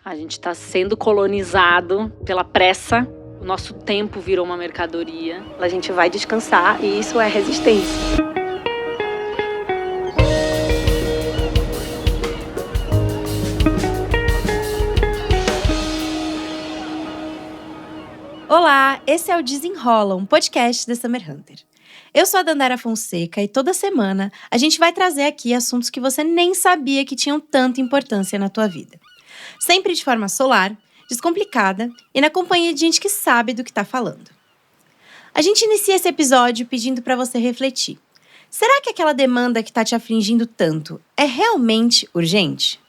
A gente está sendo colonizado pela pressa. O nosso tempo virou uma mercadoria. A gente vai descansar e isso é resistência. Olá, esse é o Desenrola, um podcast da Summer Hunter. Eu sou a Dandara Fonseca e toda semana a gente vai trazer aqui assuntos que você nem sabia que tinham tanta importância na tua vida. Sempre de forma solar, descomplicada e na companhia de gente que sabe do que está falando. A gente inicia esse episódio pedindo para você refletir. Será que aquela demanda que está te afligindo tanto é realmente urgente?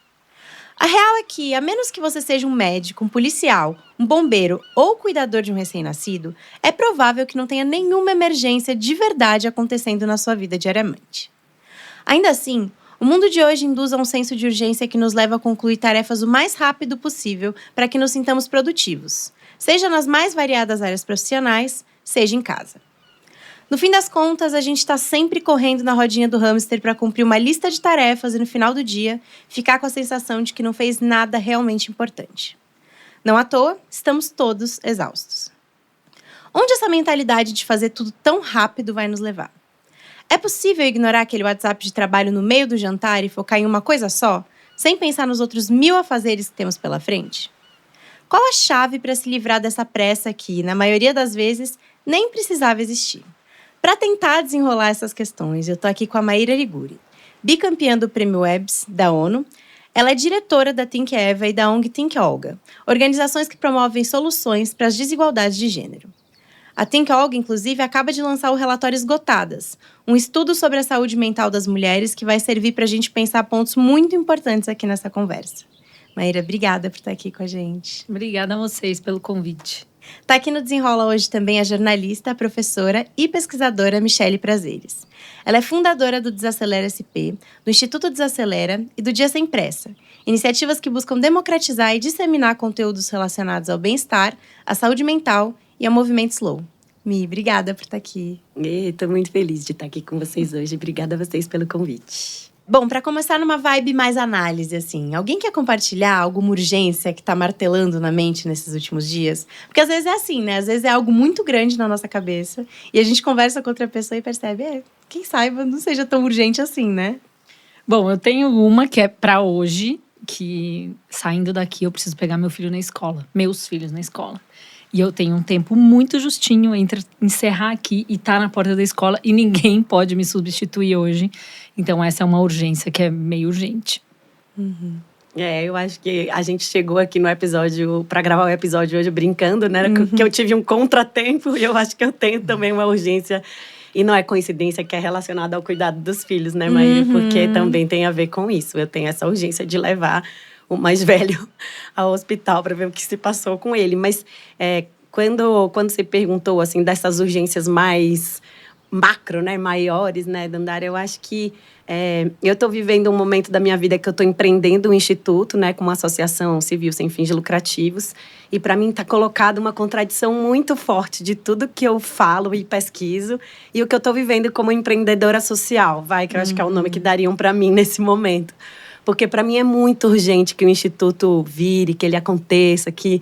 A real é que, a menos que você seja um médico, um policial, um bombeiro ou cuidador de um recém-nascido, é provável que não tenha nenhuma emergência de verdade acontecendo na sua vida diariamente. Ainda assim, o mundo de hoje induz a um senso de urgência que nos leva a concluir tarefas o mais rápido possível para que nos sintamos produtivos, seja nas mais variadas áreas profissionais, seja em casa. No fim das contas, a gente está sempre correndo na rodinha do hamster para cumprir uma lista de tarefas e no final do dia, ficar com a sensação de que não fez nada realmente importante. Não à toa, estamos todos exaustos. Onde essa mentalidade de fazer tudo tão rápido vai nos levar? É possível ignorar aquele WhatsApp de trabalho no meio do jantar e focar em uma coisa só, sem pensar nos outros 1000 afazeres que temos pela frente? Qual a chave para se livrar dessa pressa que, na maioria das vezes, nem precisava existir? Para tentar desenrolar essas questões, eu estou aqui com a Maíra Liguri, bicampeã do Prêmio Webs da ONU. Ela é diretora da Think Eva e da ONG Think Olga, organizações que promovem soluções para as desigualdades de gênero. A Think Olga, inclusive, acaba de lançar o relatório Esgotadas, um estudo sobre a saúde mental das mulheres que vai servir para a gente pensar pontos muito importantes aqui nessa conversa. Maíra, obrigada por estar aqui com a gente. Obrigada a vocês pelo convite. Está aqui no Desenrola hoje também a jornalista, a professora e pesquisadora Michele Prazeres. Ela é fundadora do Desacelera SP, do Instituto Desacelera e do Dia Sem Pressa, iniciativas que buscam democratizar e disseminar conteúdos relacionados ao bem-estar, à saúde mental e ao movimento slow. Mi, obrigada por estar aqui. Estou muito feliz de estar aqui com vocês hoje. Obrigada a vocês pelo convite. Bom, para começar numa vibe mais análise, assim, alguém quer compartilhar alguma urgência que tá martelando na mente nesses últimos dias? Porque às vezes é assim, né? Às vezes é algo muito grande na nossa cabeça e a gente conversa com outra pessoa e percebe, quem saiba, não seja tão urgente assim, né? Bom, eu tenho uma que é para hoje, que saindo daqui eu preciso pegar meu filho na escola, meus filhos na escola. E eu tenho um tempo muito justinho entre encerrar aqui e estar na porta da escola e ninguém pode me substituir hoje. Então essa é uma urgência que é meio urgente. Uhum. Eu acho que a gente chegou aqui no episódio, para gravar o episódio hoje brincando, né? Que eu tive um contratempo e eu acho que eu tenho também uma urgência. E não é coincidência que é relacionada ao cuidado dos filhos, né, Maíra? Porque também tem a ver com isso. Eu tenho essa urgência de levar o mais velho ao hospital para ver o que se passou com ele. Mas quando você perguntou, assim, dessas urgências mais macro, né, maiores, né, Dandara, eu acho que eu estou vivendo um momento da minha vida que eu estou empreendendo um instituto, né, com uma associação civil sem fins lucrativos. E para mim está colocada uma contradição muito forte de tudo que eu falo e pesquiso e o que eu estou vivendo como empreendedora social, que eu acho que é o nome que dariam para mim nesse momento. Porque para mim é muito urgente que o Instituto vire, que ele aconteça, que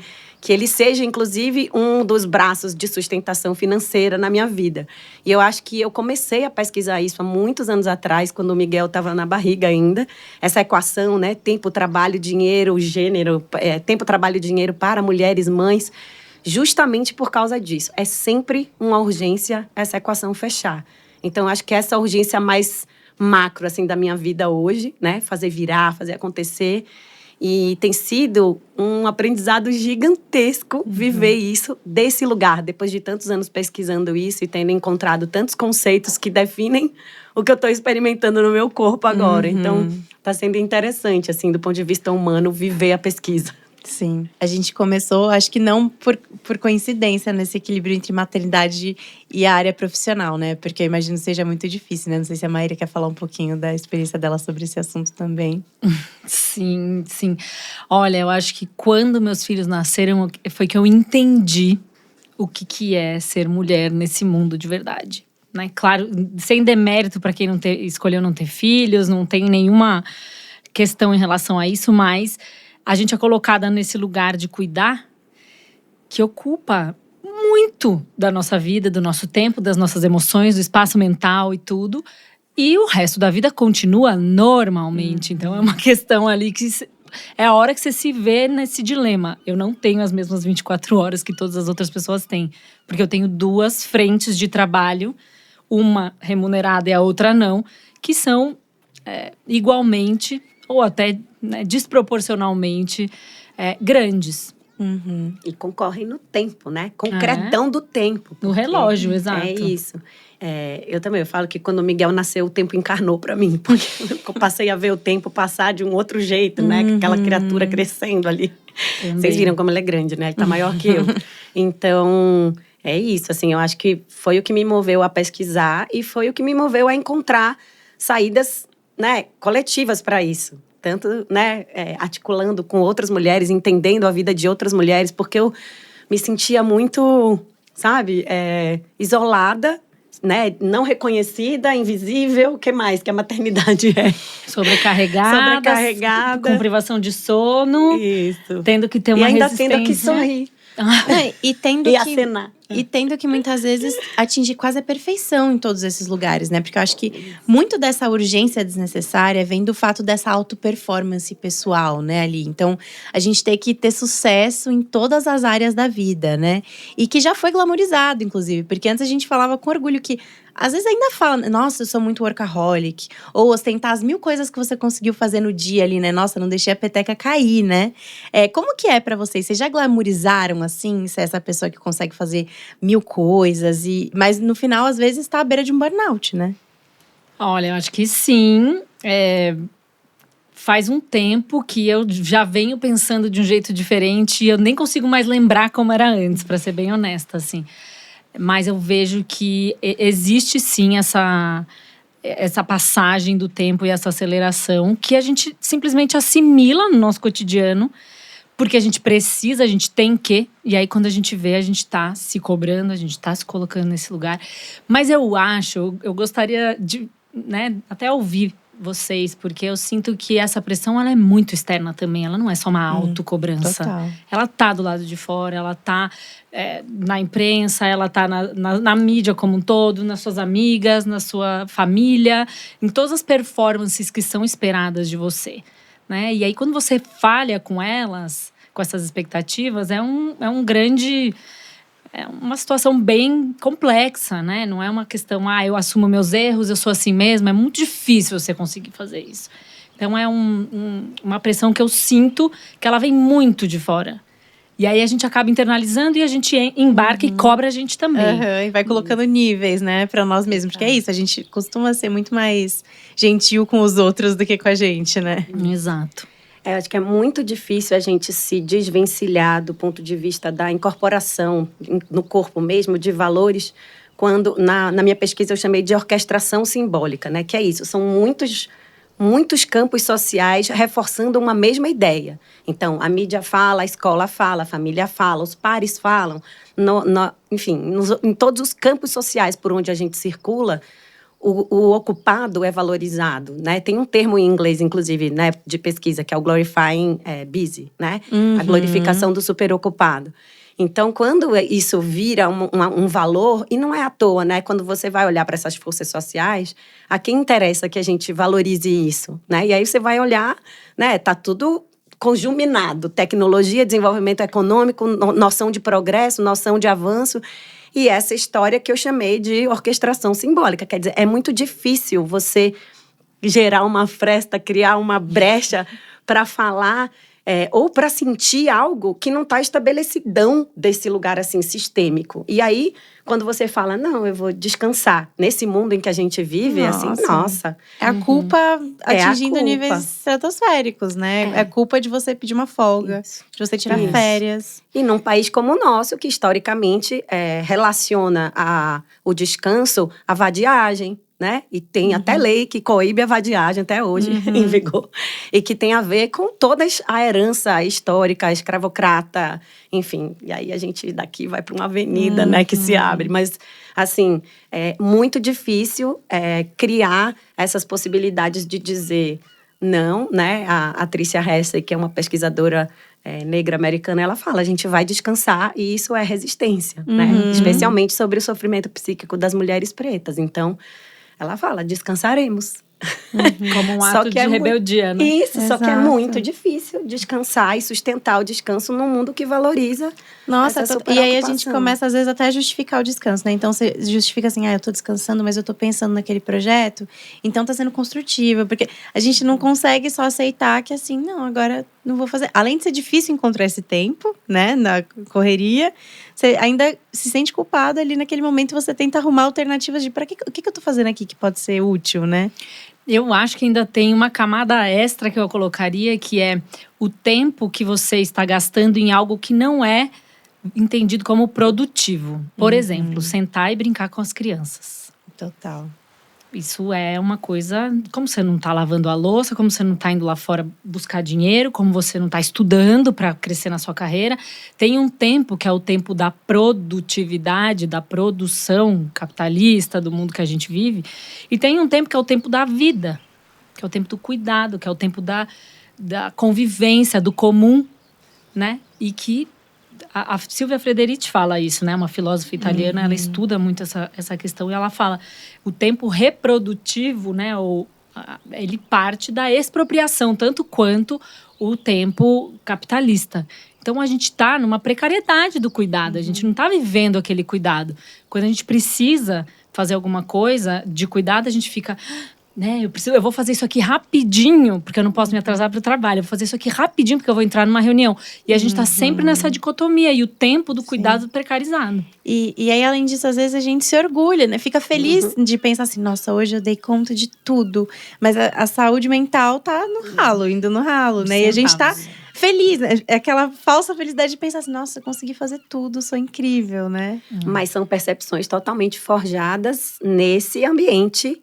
ele seja, inclusive, um dos braços de sustentação financeira na minha vida. E eu acho que eu comecei a pesquisar isso há muitos anos atrás, quando o Miguel estava na barriga ainda. Essa equação, né? Tempo, trabalho, dinheiro, gênero. Tempo, trabalho, dinheiro para mulheres, mães. Justamente por causa disso. É sempre uma urgência essa equação fechar. Então, acho que essa urgência mais macro, assim, da minha vida hoje, né? Fazer virar, fazer acontecer. E tem sido um aprendizado gigantesco viver isso desse lugar. Depois de tantos anos pesquisando isso e tendo encontrado tantos conceitos que definem o que eu estou experimentando no meu corpo agora. Então, está sendo interessante, assim, do ponto de vista humano, viver a pesquisa. Sim. A gente começou, acho que não por coincidência, nesse equilíbrio entre maternidade e a área profissional, né? Porque eu imagino que seja muito difícil, né? Não sei se a Maíra quer falar um pouquinho da experiência dela sobre esse assunto também. Sim, sim. Olha, eu acho que quando meus filhos nasceram, foi que eu entendi o que é ser mulher nesse mundo de verdade. Né? Claro, sem demérito para quem escolheu não ter filhos, não tem nenhuma questão em relação a isso, mas a gente é colocada nesse lugar de cuidar que ocupa muito da nossa vida, do nosso tempo, das nossas emoções, do espaço mental e tudo. E o resto da vida continua normalmente. Então é uma questão ali que é a hora que você se vê nesse dilema. Eu não tenho as mesmas 24 horas que todas as outras pessoas têm. Porque eu tenho 2 frentes de trabalho, uma remunerada e a outra não, que são igualmente ou até desproporcionalmente grandes. Uhum. E concorrem no tempo, né? Concretão do tempo. No relógio, exato. É isso. Eu também, eu falo que quando o Miguel nasceu, o tempo encarnou pra mim. Porque eu passei a ver o tempo passar de um outro jeito, né? Aquela criatura crescendo ali. Também. Vocês viram como ele é grande, né? Ele tá maior que eu. Então, é isso, assim. Eu acho que foi o que me moveu a pesquisar e foi o que me moveu a encontrar saídas, né, coletivas para isso. Tanto, né, articulando com outras mulheres, entendendo a vida de outras mulheres, porque eu me sentia muito, sabe, isolada, né, não reconhecida, invisível, o que mais que a maternidade é? Sobrecarregada, com privação de sono, isso. Tendo que ter uma resistência. resistência. E ainda tendo que sorrir. E tendo E que acenar. E tendo que muitas vezes atingir quase a perfeição em todos esses lugares, né? Porque eu acho que muito dessa urgência desnecessária vem do fato dessa auto-performance pessoal, né, ali. Então, a gente tem que ter sucesso em todas as áreas da vida, né? E que já foi glamourizado, inclusive. Porque antes a gente falava com orgulho que… Às vezes ainda fala, nossa, eu sou muito workaholic. Ou ostentar as 1000 coisas que você conseguiu fazer no dia ali, né? Nossa, não deixei a peteca cair, né? Como que é pra vocês? Vocês já glamourizaram, assim, ser essa pessoa que consegue fazer 1000 coisas? Mas no final, às vezes, tá à beira de um burnout, né? Olha, eu acho que sim. Faz um tempo que eu já venho pensando de um jeito diferente. E eu nem consigo mais lembrar como era antes, pra ser bem honesta, assim. Mas eu vejo que existe sim essa passagem do tempo e essa aceleração que a gente simplesmente assimila no nosso cotidiano, porque a gente precisa, a gente tem que. E aí, quando a gente vê, a gente tá se cobrando, a gente tá se colocando nesse lugar. Mas eu gostaria de, né, até ouvir vocês, porque eu sinto que essa pressão, ela é muito externa também. Ela não é só uma autocobrança. Total. Ela tá do lado de fora, ela tá na imprensa, ela tá na mídia como um todo, nas suas amigas, na sua família, em todas as performances que são esperadas de você, né? E aí, quando você falha com elas, com essas expectativas, é uma situação bem complexa, né? Não é uma questão, eu assumo meus erros, eu sou assim mesmo. É muito difícil você conseguir fazer isso. Então, é uma pressão que eu sinto que ela vem muito de fora. E aí, a gente acaba internalizando e a gente embarca e cobra a gente também. E vai colocando níveis, né, pra nós mesmos. Porque é isso, a gente costuma ser muito mais gentil com os outros do que com a gente, né? Exato. Eu acho que é muito difícil a gente se desvencilhar do ponto de vista da incorporação no corpo mesmo, de valores, quando na minha pesquisa eu chamei de orquestração simbólica, né? Que é isso, são muitos campos sociais reforçando uma mesma ideia. Então, a mídia fala, a escola fala, a família fala, os pares falam. Enfim, em todos os campos sociais por onde a gente circula, o ocupado é valorizado, né? Tem um termo em inglês, inclusive, né, de pesquisa, que é o glorifying busy, né? A glorificação do superocupado. Então, quando isso vira um valor, e não é à toa, né? Quando você vai olhar para essas forças sociais, a quem interessa que a gente valorize isso, né? E aí você vai olhar, né? Tá tudo conjuminado. Tecnologia, desenvolvimento econômico, noção de progresso, noção de avanço. E essa história que eu chamei de orquestração simbólica. Quer dizer, é muito difícil você gerar uma fresta, criar uma brecha para falar ou para sentir algo que não está estabelecidão desse lugar assim sistêmico. E aí, quando você fala, não, eu vou descansar nesse mundo em que a gente vive, nossa. É a culpa atingindo níveis estratosféricos, né? É culpa de você pedir uma folga, de você tirar férias. E num país como o nosso, que historicamente relaciona o descanso à vadiagem, né? E tem até lei que coíbe a vadiagem até hoje em vigor. E que tem a ver com toda a herança histórica, escravocrata, enfim. E aí a gente daqui vai para uma avenida, né, que se abre. Mas, assim, é muito difícil criar essas possibilidades de dizer… Não, né? A Tricia Hesse, que é uma pesquisadora negra americana, ela fala, a gente vai descansar e isso é resistência, né? Especialmente sobre o sofrimento psíquico das mulheres pretas. Então, ela fala, descansaremos. Como um ato de rebeldia, né? Isso, só que é muito difícil descansar e sustentar o descanso num mundo que valoriza. Nossa, e aí a gente começa, às vezes, até a justificar o descanso, né? Então, você justifica assim, eu tô descansando, mas eu tô pensando naquele projeto. Então, tá sendo construtivo. Porque a gente não consegue só aceitar que, assim, não, agora não vou fazer. Além de ser difícil encontrar esse tempo, né? Na correria, você ainda se sente culpado ali naquele momento. Você tenta arrumar alternativas de o que eu tô fazendo aqui que pode ser útil, né? Eu acho que ainda tem uma camada extra que eu colocaria, que é o tempo que você está gastando em algo que não é entendido como produtivo. Por exemplo, sentar e brincar com as crianças. Total. Isso é uma coisa… Como você não está lavando a louça, como você não está indo lá fora buscar dinheiro, como você não está estudando para crescer na sua carreira. Tem um tempo que é o tempo da produtividade, da produção capitalista do mundo que a gente vive. E tem um tempo que é o tempo da vida, que é o tempo do cuidado, que é o tempo da convivência, do comum, né? E que… A Silvia Frederici fala isso, né? Uma filósofa italiana, ela estuda muito essa questão e ela fala o tempo reprodutivo, né? Ele parte da expropriação, tanto quanto o tempo capitalista. Então, a gente está numa precariedade do cuidado, a gente não está vivendo aquele cuidado. Quando a gente precisa fazer alguma coisa de cuidado, a gente fica… Né, eu vou fazer isso aqui rapidinho, porque eu não posso me atrasar para o trabalho. Eu vou fazer isso aqui rapidinho, porque eu vou entrar numa reunião. E a gente está sempre nessa dicotomia. E o tempo do cuidado precarizado. E aí, além disso, às vezes a gente se orgulha, né? Fica feliz de pensar assim, nossa, hoje eu dei conta de tudo. Mas a saúde mental tá no ralo, indo no ralo, né? E a gente tá feliz, né? É aquela falsa felicidade de pensar assim, nossa, eu consegui fazer tudo, sou incrível, né? Mas são percepções totalmente forjadas nesse ambiente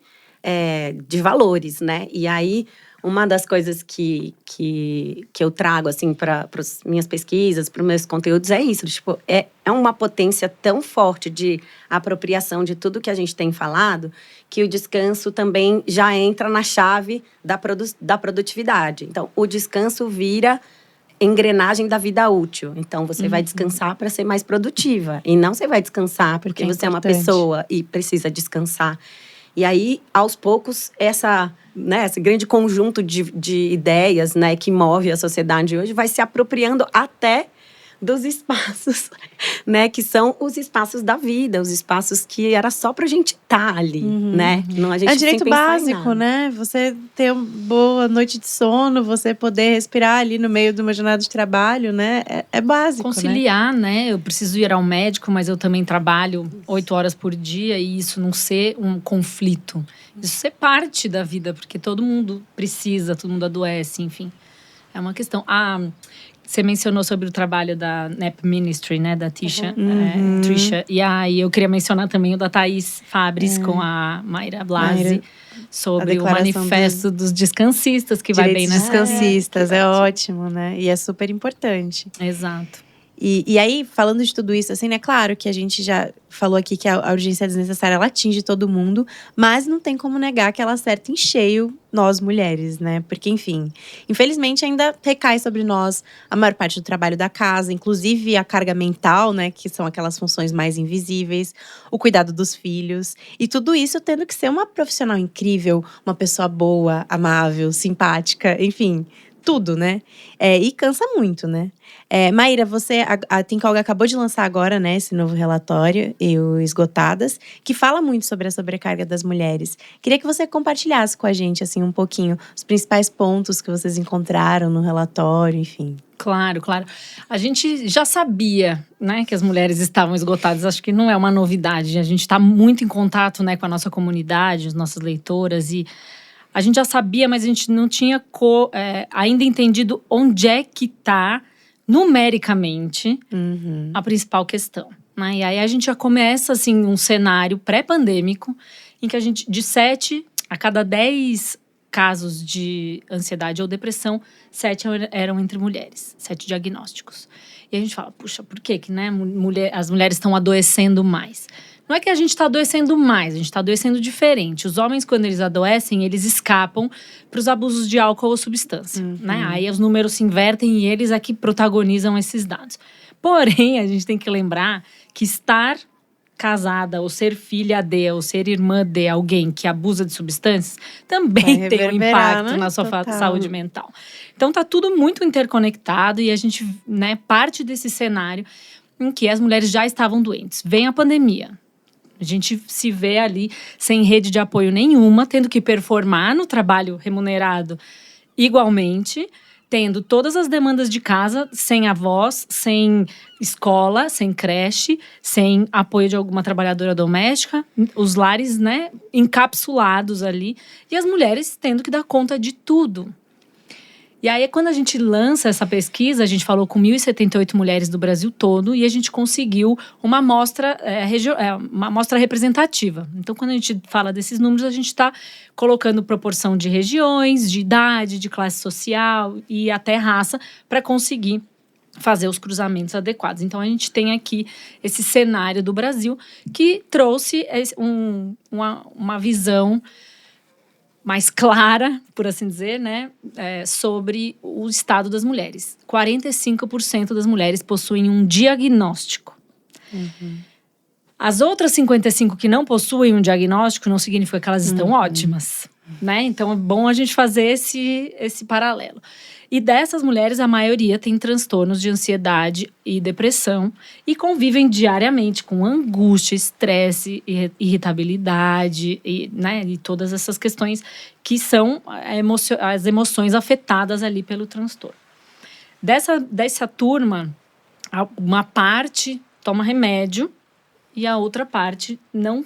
de valores, né? E aí, uma das coisas que eu trago, assim, para as minhas pesquisas, para os meus conteúdos, é isso. Tipo, é uma potência tão forte de apropriação de tudo que a gente tem falado, que o descanso também já entra na chave da produtividade. Então, o descanso vira engrenagem da vida útil. Então, você vai descansar para ser mais produtiva. E não você vai descansar porque você é uma pessoa e precisa descansar. E aí, aos poucos, esse grande conjunto de ideias, né, que move a sociedade hoje vai se apropriando até dos espaços, né, que são os espaços da vida, os espaços que era só pra gente estar ali, né? Não, a gente é direito básico, né? Você ter uma boa noite de sono, você poder respirar ali no meio de uma jornada de trabalho, né? É básico, conciliar, né? Eu preciso ir ao médico, mas eu também trabalho 8 horas por dia e isso não ser um conflito. Isso ser parte da vida, porque todo mundo precisa, todo mundo adoece, enfim. É uma questão. Você mencionou sobre o trabalho da NAP Ministry, né? Da Tisha. Trisha. E aí, eu queria mencionar também o da Thaís Fabris com a Mayra Blasi. Sobre o manifesto dos descansistas, que vai bem nessa… descansistas, é ótimo, né? E é super importante. Exato. E aí, falando de tudo isso, assim, né? Claro que a gente já falou aqui que a urgência desnecessária, ela atinge todo mundo. Mas não tem como negar que ela acerta em cheio nós, mulheres, né? Porque, enfim, infelizmente ainda recai sobre nós a maior parte do trabalho da casa. Inclusive a carga mental, né? Que são aquelas funções mais invisíveis. O cuidado dos filhos. E tudo isso tendo que ser uma profissional incrível. Uma pessoa boa, amável, simpática, enfim… Tudo, né? E cansa muito, né? Maíra, a Think Olga acabou de lançar agora, né, esse novo relatório, o Esgotadas, que fala muito sobre a sobrecarga das mulheres. Queria que você compartilhasse com a gente, assim, um pouquinho os principais pontos que vocês encontraram no relatório, enfim. Claro, claro. A gente já sabia, né, que as mulheres estavam esgotadas. Acho que não é uma novidade. A gente está muito em contato, né, com a nossa comunidade, as nossas leitoras e… A gente já sabia, mas a gente não tinha ainda entendido onde é que está, numericamente, a principal questão. Né? E aí a gente já começa, assim, um cenário pré-pandêmico, em que a gente, de 7 a cada 10 casos de ansiedade ou depressão, 7 eram entre mulheres, 7 diagnósticos. E a gente fala, puxa, por que né, as mulheres estão adoecendo mais? Não é que a gente está adoecendo mais, a gente está adoecendo diferente. Os homens, quando eles adoecem, eles escapam para os abusos de álcool ou substância, né? Aí os números se invertem e eles é que protagonizam esses dados. Porém, a gente tem que lembrar que estar casada, ou ser filha de, ou ser irmã de alguém que abusa de substâncias, também tem um impacto, né, na sua saúde mental. Então, tá tudo muito interconectado e a gente, né, parte desse cenário em que as mulheres já estavam doentes. Vem a pandemia. A gente se vê ali sem rede de apoio nenhuma, tendo que performar no trabalho remunerado igualmente, tendo todas as demandas de casa, sem avós, sem escola, sem creche, sem apoio de alguma trabalhadora doméstica, os lares, né, encapsulados ali, e as mulheres tendo que dar conta de tudo. E aí, quando a gente lança essa pesquisa, a gente falou com 1.078 mulheres do Brasil todo e a gente conseguiu uma amostra, uma amostra representativa. Então, quando a gente fala desses números, a gente está colocando proporção de regiões, de idade, de classe social e até raça para conseguir fazer os cruzamentos adequados. Então, a gente tem aqui esse cenário do Brasil que trouxe uma visão mais clara, por assim dizer, né, sobre o estado das mulheres. 45% das mulheres possuem um diagnóstico. As outras 55% que não possuem um diagnóstico não significa que elas estão ótimas, né? Então é bom a gente fazer esse paralelo. E dessas mulheres, a maioria tem transtornos de ansiedade e depressão e convivem diariamente com angústia, estresse, irritabilidade né, e todas essas questões que são as emoções afetadas ali pelo transtorno. Dessa turma, uma parte toma remédio e a outra parte não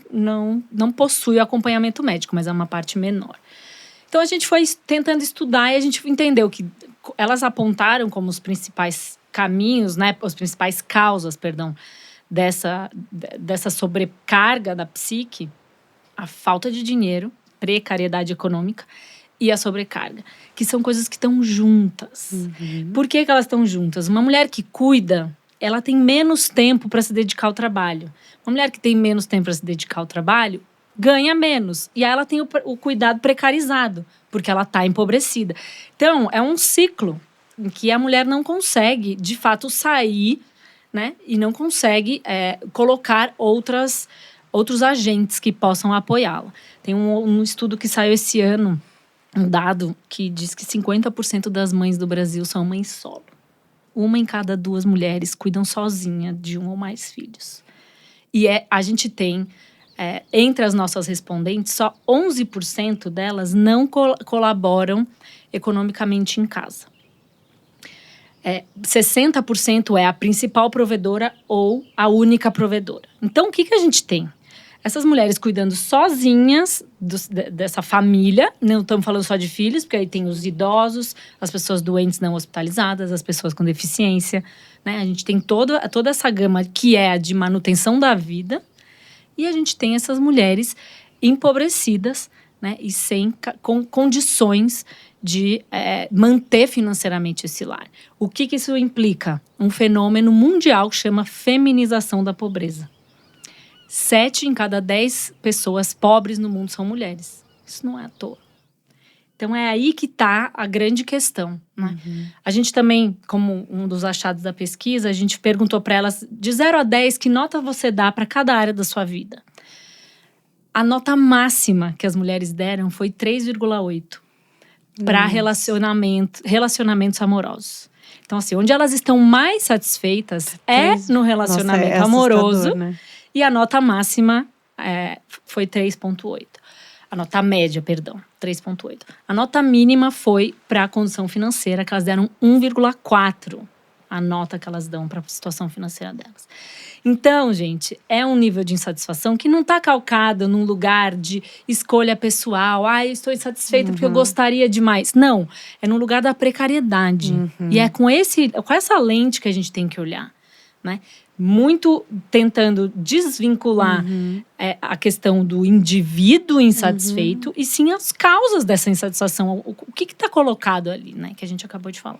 possui acompanhamento médico, mas é uma parte menor. Então, a gente foi tentando estudar e a gente entendeu que elas apontaram como os principais caminhos, né, as principais causas, dessa sobrecarga da psique, a falta de dinheiro, precariedade econômica e a sobrecarga, que são coisas que estão juntas. Por que elas estão juntas? Uma mulher que cuida, ela tem menos tempo para se dedicar ao trabalho. Uma mulher que tem menos tempo para se dedicar ao trabalho ganha menos. E aí ela tem o cuidado precarizado, porque ela está empobrecida. Então, é um ciclo em que a mulher não consegue, de fato, sair, né? E não consegue colocar outros agentes que possam apoiá-la. Tem um estudo que saiu esse ano, um dado que diz que 50% das mães do Brasil são mães solo. 1 em cada 2 mulheres cuidam sozinha de 1 ou mais filhos. E a gente tem... entre as nossas respondentes, só 11% delas não colaboram economicamente em casa. 60% é a principal provedora ou a única provedora. Então, o que a gente tem? Essas mulheres cuidando sozinhas dessa família, não estamos falando só de filhos, porque aí tem os idosos, as pessoas doentes não hospitalizadas, as pessoas com deficiência, né? A gente tem toda essa gama que é a de manutenção da vida. E a gente tem essas mulheres empobrecidas, né, e sem condições de manter financeiramente esse lar. O que isso implica? Um fenômeno mundial que chama feminização da pobreza. 7 em cada 10 pessoas pobres no mundo são mulheres. Isso não é à toa. Então, é aí que está a grande questão, né? A gente também, como um dos achados da pesquisa, a gente perguntou para elas, de 0 a 10, que nota você dá para cada área da sua vida? A nota máxima que as mulheres deram foi 3,8 para relacionamentos amorosos. Então, assim, onde elas estão mais satisfeitas no relacionamento amoroso. Né? E a nota máxima foi 3,8. A nota média, 3,8. A nota mínima foi para a condição financeira, que elas deram 1,4. A nota que elas dão para a situação financeira delas. Então, gente, é um nível de insatisfação que não está calcado num lugar de escolha pessoal. Eu estou insatisfeita porque eu gostaria de mais. Não, é no lugar da precariedade. E é com essa lente que a gente tem que olhar, né? Muito tentando desvincular a questão do indivíduo insatisfeito e sim as causas dessa insatisfação. O que está colocado ali, né? Que a gente acabou de falar.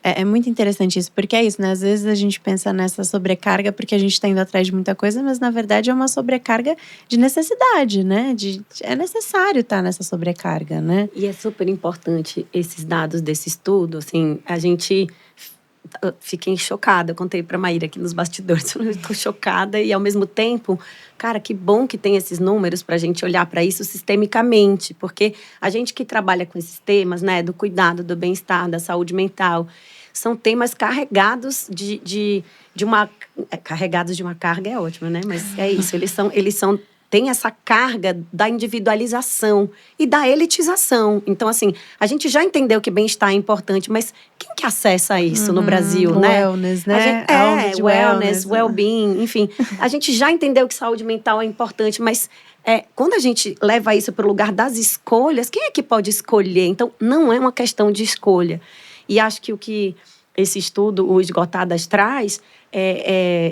É muito interessante isso, porque é isso, né? Às vezes a gente pensa nessa sobrecarga porque a gente tá indo atrás de muita coisa, mas na verdade é uma sobrecarga de necessidade, né? É necessário estar nessa sobrecarga, né? E é super importante esses dados desse estudo, assim, a gente… Fiquei chocada, eu contei para Maíra aqui nos bastidores, eu estou chocada e ao mesmo tempo, cara, que bom que tem esses números para a gente olhar para isso sistemicamente, porque a gente que trabalha com esses temas, né, do cuidado, do bem-estar, da saúde mental, são temas carregados de uma… carregados de uma carga é ótimo, né, mas é isso, eles são tem essa carga da individualização e da elitização. Então, assim, a gente já entendeu que bem-estar é importante, mas quem que acessa isso no Brasil, né? Wellness, né? Wellness, well-being, enfim. A gente já entendeu que saúde mental é importante, mas quando a gente leva isso para o lugar das escolhas, quem é que pode escolher? Então, não é uma questão de escolha. E acho que o que esse estudo, o Esgotadas, traz…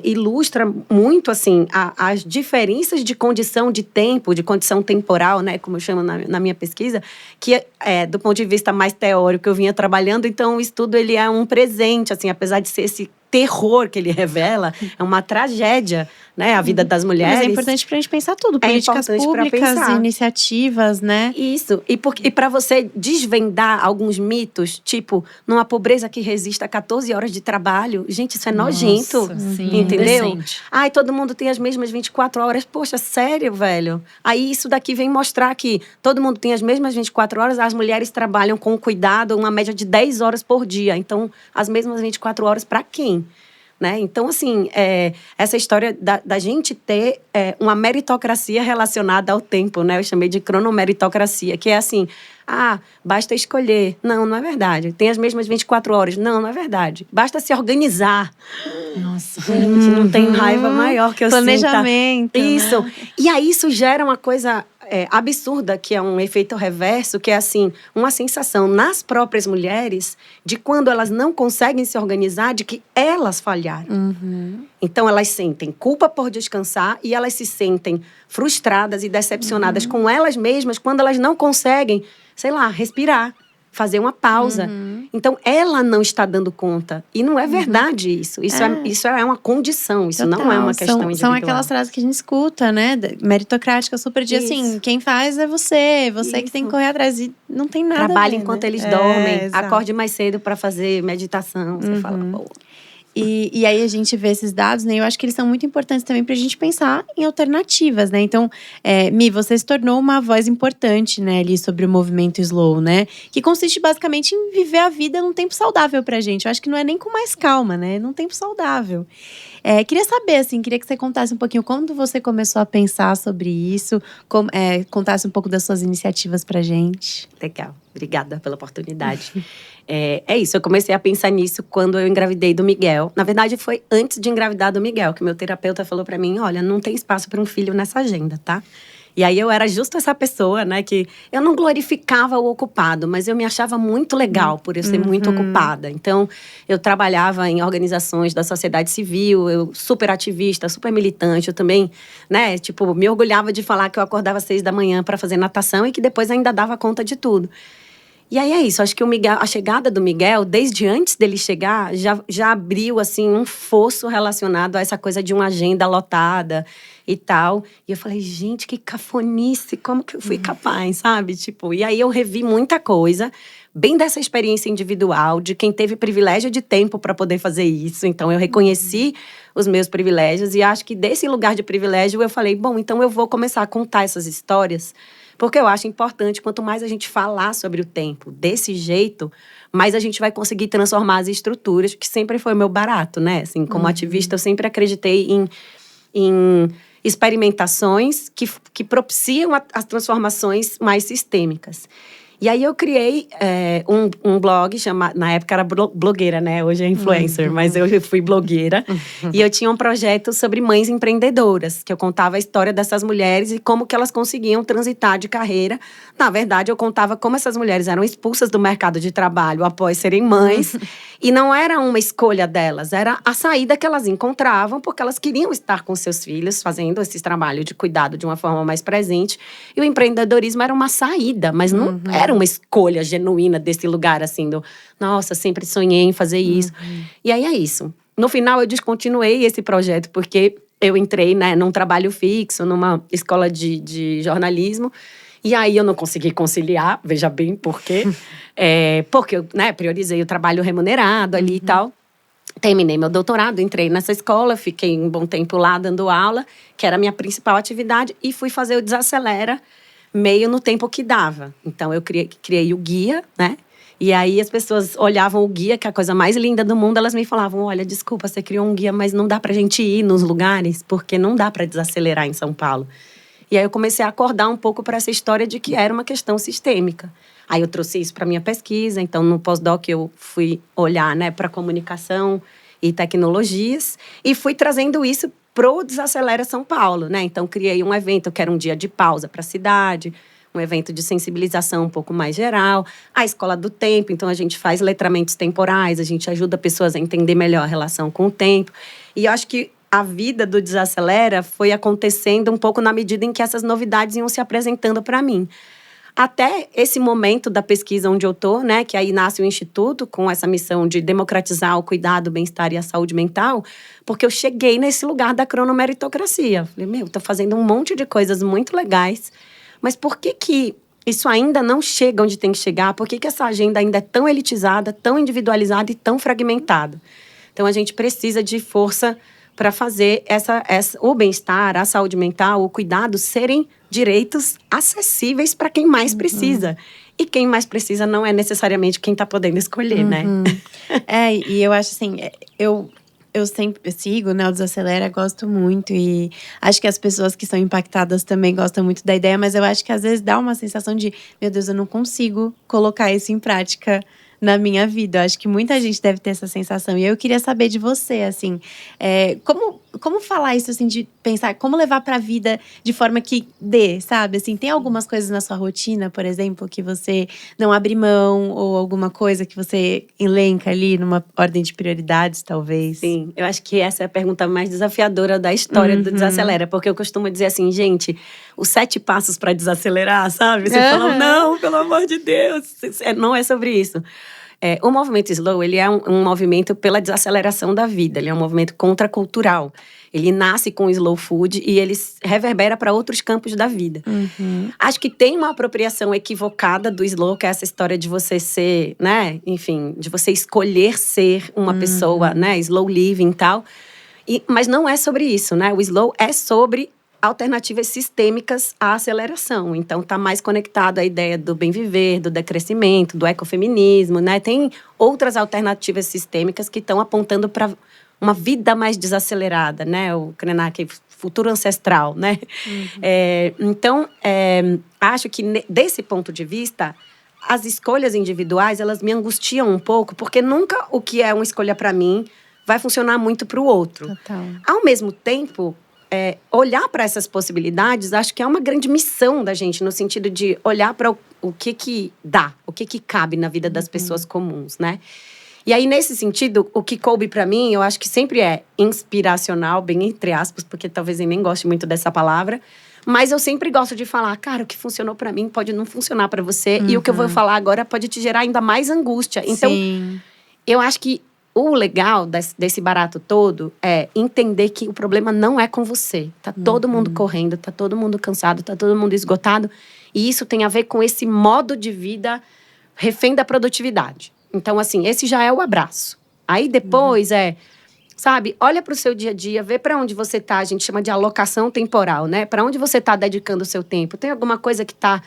ilustra muito assim as diferenças de condição de tempo, de condição temporal, né, como eu chamo na minha pesquisa, que do ponto de vista mais teórico eu vinha trabalhando. Então o estudo ele é um presente, assim, apesar de ser esse terror que ele revela, é uma tragédia, né, a vida das mulheres. Mas é importante pra gente pensar tudo, políticas públicas, iniciativas, né? Isso, e para você desvendar alguns mitos, tipo, numa pobreza que resista a 14 horas de trabalho, gente, isso é nojento, sim, entendeu? Decente. Ai, todo mundo tem as mesmas 24 horas, poxa, sério, velho? Aí isso daqui vem mostrar que todo mundo tem as mesmas 24 horas, as mulheres trabalham com cuidado uma média de 10 horas por dia, então as mesmas 24 horas para quem? Né? Então, assim, essa história da gente ter uma meritocracia relacionada ao tempo, né? Eu chamei de cronomeritocracia, que é assim, basta escolher. Não, não é verdade. Tem as mesmas 24 horas. Não, não é verdade. Basta se organizar. Nossa. Gente, não tem raiva maior que eu planejamento, sinta. Isso. Né? E aí isso gera uma coisa… absurda, que é um efeito reverso, que é assim, uma sensação nas próprias mulheres de quando elas não conseguem se organizar, de que elas falharam. Então elas sentem culpa por descansar e elas se sentem frustradas e decepcionadas com elas mesmas quando elas não conseguem, sei lá, respirar, fazer uma pausa. Então, ela não está dando conta. E não é verdade isso. Isso é uma condição, isso Total. não é uma questão individual. São aquelas frases que a gente escuta, né? Meritocrática, super de assim, quem faz é você que tem que correr atrás. E não tem nada Trabalhe a ver, enquanto né? eles dormem. Exato. Acorde mais cedo para fazer meditação. Você fala, pô… E aí a gente vê esses dados, né? Eu acho que eles são muito importantes também pra gente pensar em alternativas, né? Então, Mi, você se tornou uma voz importante, né, ali sobre o movimento slow, né? Que consiste basicamente em viver a vida num tempo saudável pra gente. Eu acho que não é nem com mais calma, né? Num tempo saudável. Queria saber, assim, queria que você contasse um pouquinho quando você começou a pensar sobre isso, contasse um pouco das suas iniciativas pra gente. Legal, obrigada pela oportunidade. É isso, eu comecei a pensar nisso quando eu engravidei do Miguel. Na verdade, foi antes de engravidar do Miguel, que meu terapeuta falou pra mim, olha, não tem espaço para um filho nessa agenda, tá? E aí eu era justo essa pessoa, né, que eu não glorificava o ocupado, mas eu me achava muito legal por eu ser muito ocupada. Então, eu trabalhava em organizações da sociedade civil, eu super ativista, super militante, eu também, né, tipo, me orgulhava de falar que eu acordava às 6 da manhã para fazer natação e que depois ainda dava conta de tudo. E aí é isso, acho que a chegada do Miguel, desde antes dele chegar, já abriu, assim, um fosso relacionado a essa coisa de uma agenda lotada e tal. E eu falei, gente, que cafonice, como que eu fui capaz, sabe? Tipo, e aí eu revi muita coisa, bem dessa experiência individual, de quem teve privilégio de tempo para poder fazer isso. Então, eu reconheci os meus privilégios e acho que desse lugar de privilégio eu falei, bom, então eu vou começar a contar essas histórias. Porque eu acho importante, quanto mais a gente falar sobre o tempo desse jeito, mais a gente vai conseguir transformar as estruturas, que sempre foi o meu barato, né? Assim, como ativista, eu sempre acreditei em experimentações que propiciam as transformações mais sistêmicas. E aí eu criei um blog, na época era blogueira, né? Hoje é influencer, mas eu fui blogueira. E eu tinha um projeto sobre mães empreendedoras, que eu contava a história dessas mulheres e como que elas conseguiam transitar de carreira. Na verdade, eu contava como essas mulheres eram expulsas do mercado de trabalho após serem mães. E não era uma escolha delas, era a saída que elas encontravam, porque elas queriam estar com seus filhos, fazendo esse trabalho de cuidado de uma forma mais presente. E o empreendedorismo era uma saída, mas não era era uma escolha genuína desse lugar, assim, nossa, sempre sonhei em fazer isso. E aí é isso. No final, eu descontinuei esse projeto, porque eu entrei, né, num trabalho fixo, numa escola de jornalismo. E aí eu não consegui conciliar, veja bem por quê. Porque eu, né, priorizei o trabalho remunerado ali e tal. Terminei meu doutorado, entrei nessa escola, fiquei um bom tempo lá dando aula, que era a minha principal atividade, e fui fazer o Desacelera meio no tempo que dava. Então, eu criei o guia, né? E aí as pessoas olhavam o guia, que é a coisa mais linda do mundo, elas me falavam, olha, desculpa, você criou um guia, mas não dá pra gente ir nos lugares, porque não dá pra desacelerar em São Paulo. E aí eu comecei a acordar um pouco para essa história de que era uma questão sistêmica. Aí eu trouxe isso para minha pesquisa, então no pós-doc eu fui olhar, né, para comunicação e tecnologias e fui trazendo isso pro Desacelera São Paulo, né? Então criei um evento que era um dia de pausa para a cidade, um evento de sensibilização um pouco mais geral, a Escola do Tempo, então a gente faz letramentos temporais, a gente ajuda pessoas a entender melhor a relação com o tempo. E eu acho que a vida do Desacelera foi acontecendo um pouco na medida em que essas novidades iam se apresentando para mim. Até esse momento da pesquisa onde eu tô, né, que aí nasce o Instituto com essa missão de democratizar o cuidado, o bem-estar e a saúde mental, porque eu cheguei nesse lugar da cronomeritocracia. Falei, tô fazendo um monte de coisas muito legais, mas por que isso ainda não chega onde tem que chegar? Por que essa agenda ainda é tão elitizada, tão individualizada e tão fragmentada? Então, a gente precisa de força para fazer o bem-estar, a saúde mental, o cuidado serem direitos acessíveis para quem mais precisa. E quem mais precisa não é necessariamente quem está podendo escolher, né? E eu acho assim, eu sempre sigo, né, o Desacelera, gosto muito. E acho que as pessoas que são impactadas também gostam muito da ideia. Mas eu acho que às vezes dá uma sensação de, meu Deus, eu não consigo colocar isso em prática na minha vida. Eu acho que muita gente deve ter essa sensação. E eu queria saber de você, assim, como falar isso, assim, de pensar, como levar pra vida de forma que dê, sabe? Assim, tem algumas coisas na sua rotina, por exemplo, que você não abre mão, ou alguma coisa que você elenca ali numa ordem de prioridades, talvez? Sim, eu acho que essa é a pergunta mais desafiadora da história do Desacelera, porque eu costumo dizer assim, gente, os 7 passos para desacelerar, sabe? Você fala, não, pelo amor de Deus, não é sobre isso. O movimento Slow, ele é um movimento pela desaceleração da vida, ele é um movimento contracultural. Ele nasce com o slow food e ele reverbera para outros campos da vida. Acho que tem uma apropriação equivocada do slow, que é essa história de você ser, né, enfim, de você escolher ser uma pessoa, né, slow living e tal. Mas não é sobre isso, né? O slow é sobre alternativas sistêmicas à aceleração. Então, está mais conectado à ideia do bem viver, do decrescimento, do ecofeminismo, né? Tem outras alternativas sistêmicas que estão apontando para uma vida mais desacelerada, né? O Krenak, futuro ancestral, né? Então, acho que desse ponto de vista, as escolhas individuais, elas me angustiam um pouco, porque nunca o que é uma escolha para mim vai funcionar muito para o outro. Total. Ao mesmo tempo, olhar para essas possibilidades, acho que é uma grande missão da gente, no sentido de olhar para o que dá, o que cabe na vida das pessoas comuns, né? E aí, nesse sentido, o que coube para mim, eu acho que sempre é inspiracional, bem entre aspas, porque talvez eu nem goste muito dessa palavra, mas eu sempre gosto de falar, cara, o que funcionou para mim pode não funcionar para você, e o que eu vou falar agora pode te gerar ainda mais angústia. Então, eu acho que o legal desse barato todo é entender que o problema não é com você. Tá todo mundo correndo, tá todo mundo cansado, tá todo mundo esgotado. E isso tem a ver com esse modo de vida refém da produtividade. Então, assim, esse já é o abraço. Aí depois sabe, olha para o seu dia a dia, vê para onde você tá. A gente chama de alocação temporal, né? Para onde você tá dedicando o seu tempo. Tem alguma coisa que tá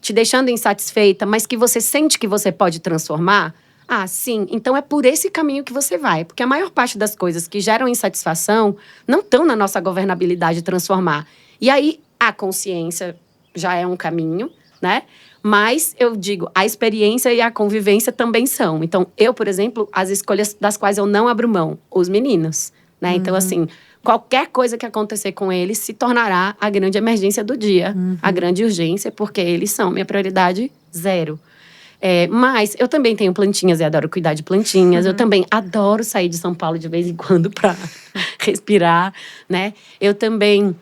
te deixando insatisfeita, mas que você sente que você pode transformar? Ah, sim. Então, é por esse caminho que você vai. Porque a maior parte das coisas que geram insatisfação não estão na nossa governabilidade de transformar. E aí, a consciência já é um caminho, né? Mas, eu digo, a experiência e a convivência também são. Então, eu, por exemplo, as escolhas das quais eu não abro mão, os meninos, né? Então, assim, qualquer coisa que acontecer com eles se tornará a grande emergência do dia, a grande urgência, porque eles são minha prioridade 0. Mas eu também tenho plantinhas e adoro cuidar de plantinhas. Eu também adoro sair de São Paulo de vez em quando para respirar, né? Eu também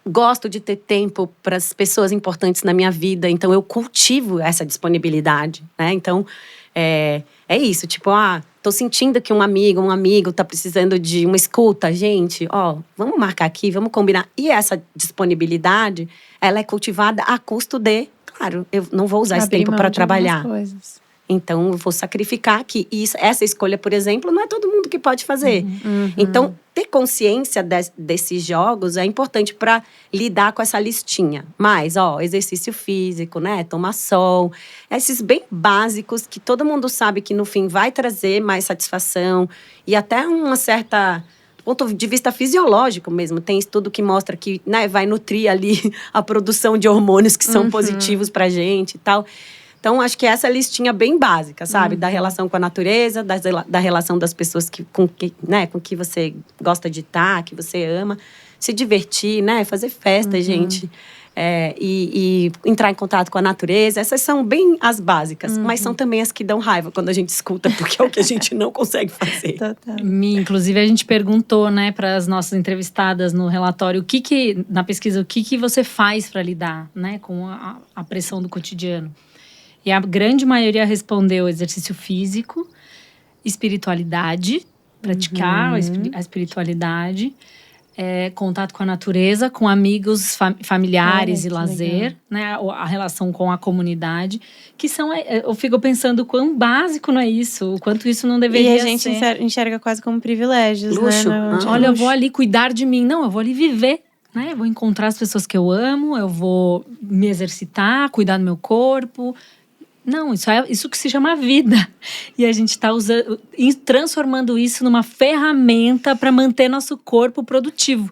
Gosto de ter tempo para as pessoas importantes na minha vida, então eu cultivo essa disponibilidade, né? Então, é isso, tipo, tô sentindo que um amigo tá precisando de uma escuta, gente, vamos marcar aqui, vamos combinar. E essa disponibilidade, ela é cultivada a custo de, claro, eu não vou usar esse tempo para trabalhar. Então, eu vou sacrificar aqui. E essa escolha, por exemplo, não é todo mundo que pode fazer. Então, ter consciência desses jogos é importante para lidar com essa listinha. Mas, exercício físico, né? Tomar sol. Esses bem básicos que todo mundo sabe que, no fim, vai trazer mais satisfação. E até uma certa... Do ponto de vista fisiológico mesmo. Tem estudo que mostra que, né, vai nutrir ali a produção de hormônios que são positivos pra gente e tal. Então, acho que essa é a listinha bem básica, sabe? Da relação com a natureza, da relação das pessoas com que você gosta de estar, que você ama. Se divertir, né? Fazer festa, gente. E entrar em contato com a natureza. Essas são bem as básicas. Mas são também as que dão raiva quando a gente escuta, porque é o que a gente não consegue fazer. Inclusive, a gente perguntou, né, para as nossas entrevistadas no relatório, na pesquisa, o que você faz para lidar, né, com a pressão do cotidiano. E a grande maioria respondeu exercício físico, espiritualidade, praticar a espiritualidade, contato com a natureza, com amigos, familiares e lazer, né? A relação com a comunidade, que são... Eu fico pensando o quão básico não é isso, o quanto isso não deveria ser. E a gente enxerga quase como privilégios, luxo, né? Olha, eu vou ali cuidar de mim. Não, eu vou ali viver. Né? Eu vou encontrar as pessoas que eu amo, eu vou me exercitar, cuidar do meu corpo... Não, isso que se chama vida. E a gente está transformando isso numa ferramenta para manter nosso corpo produtivo.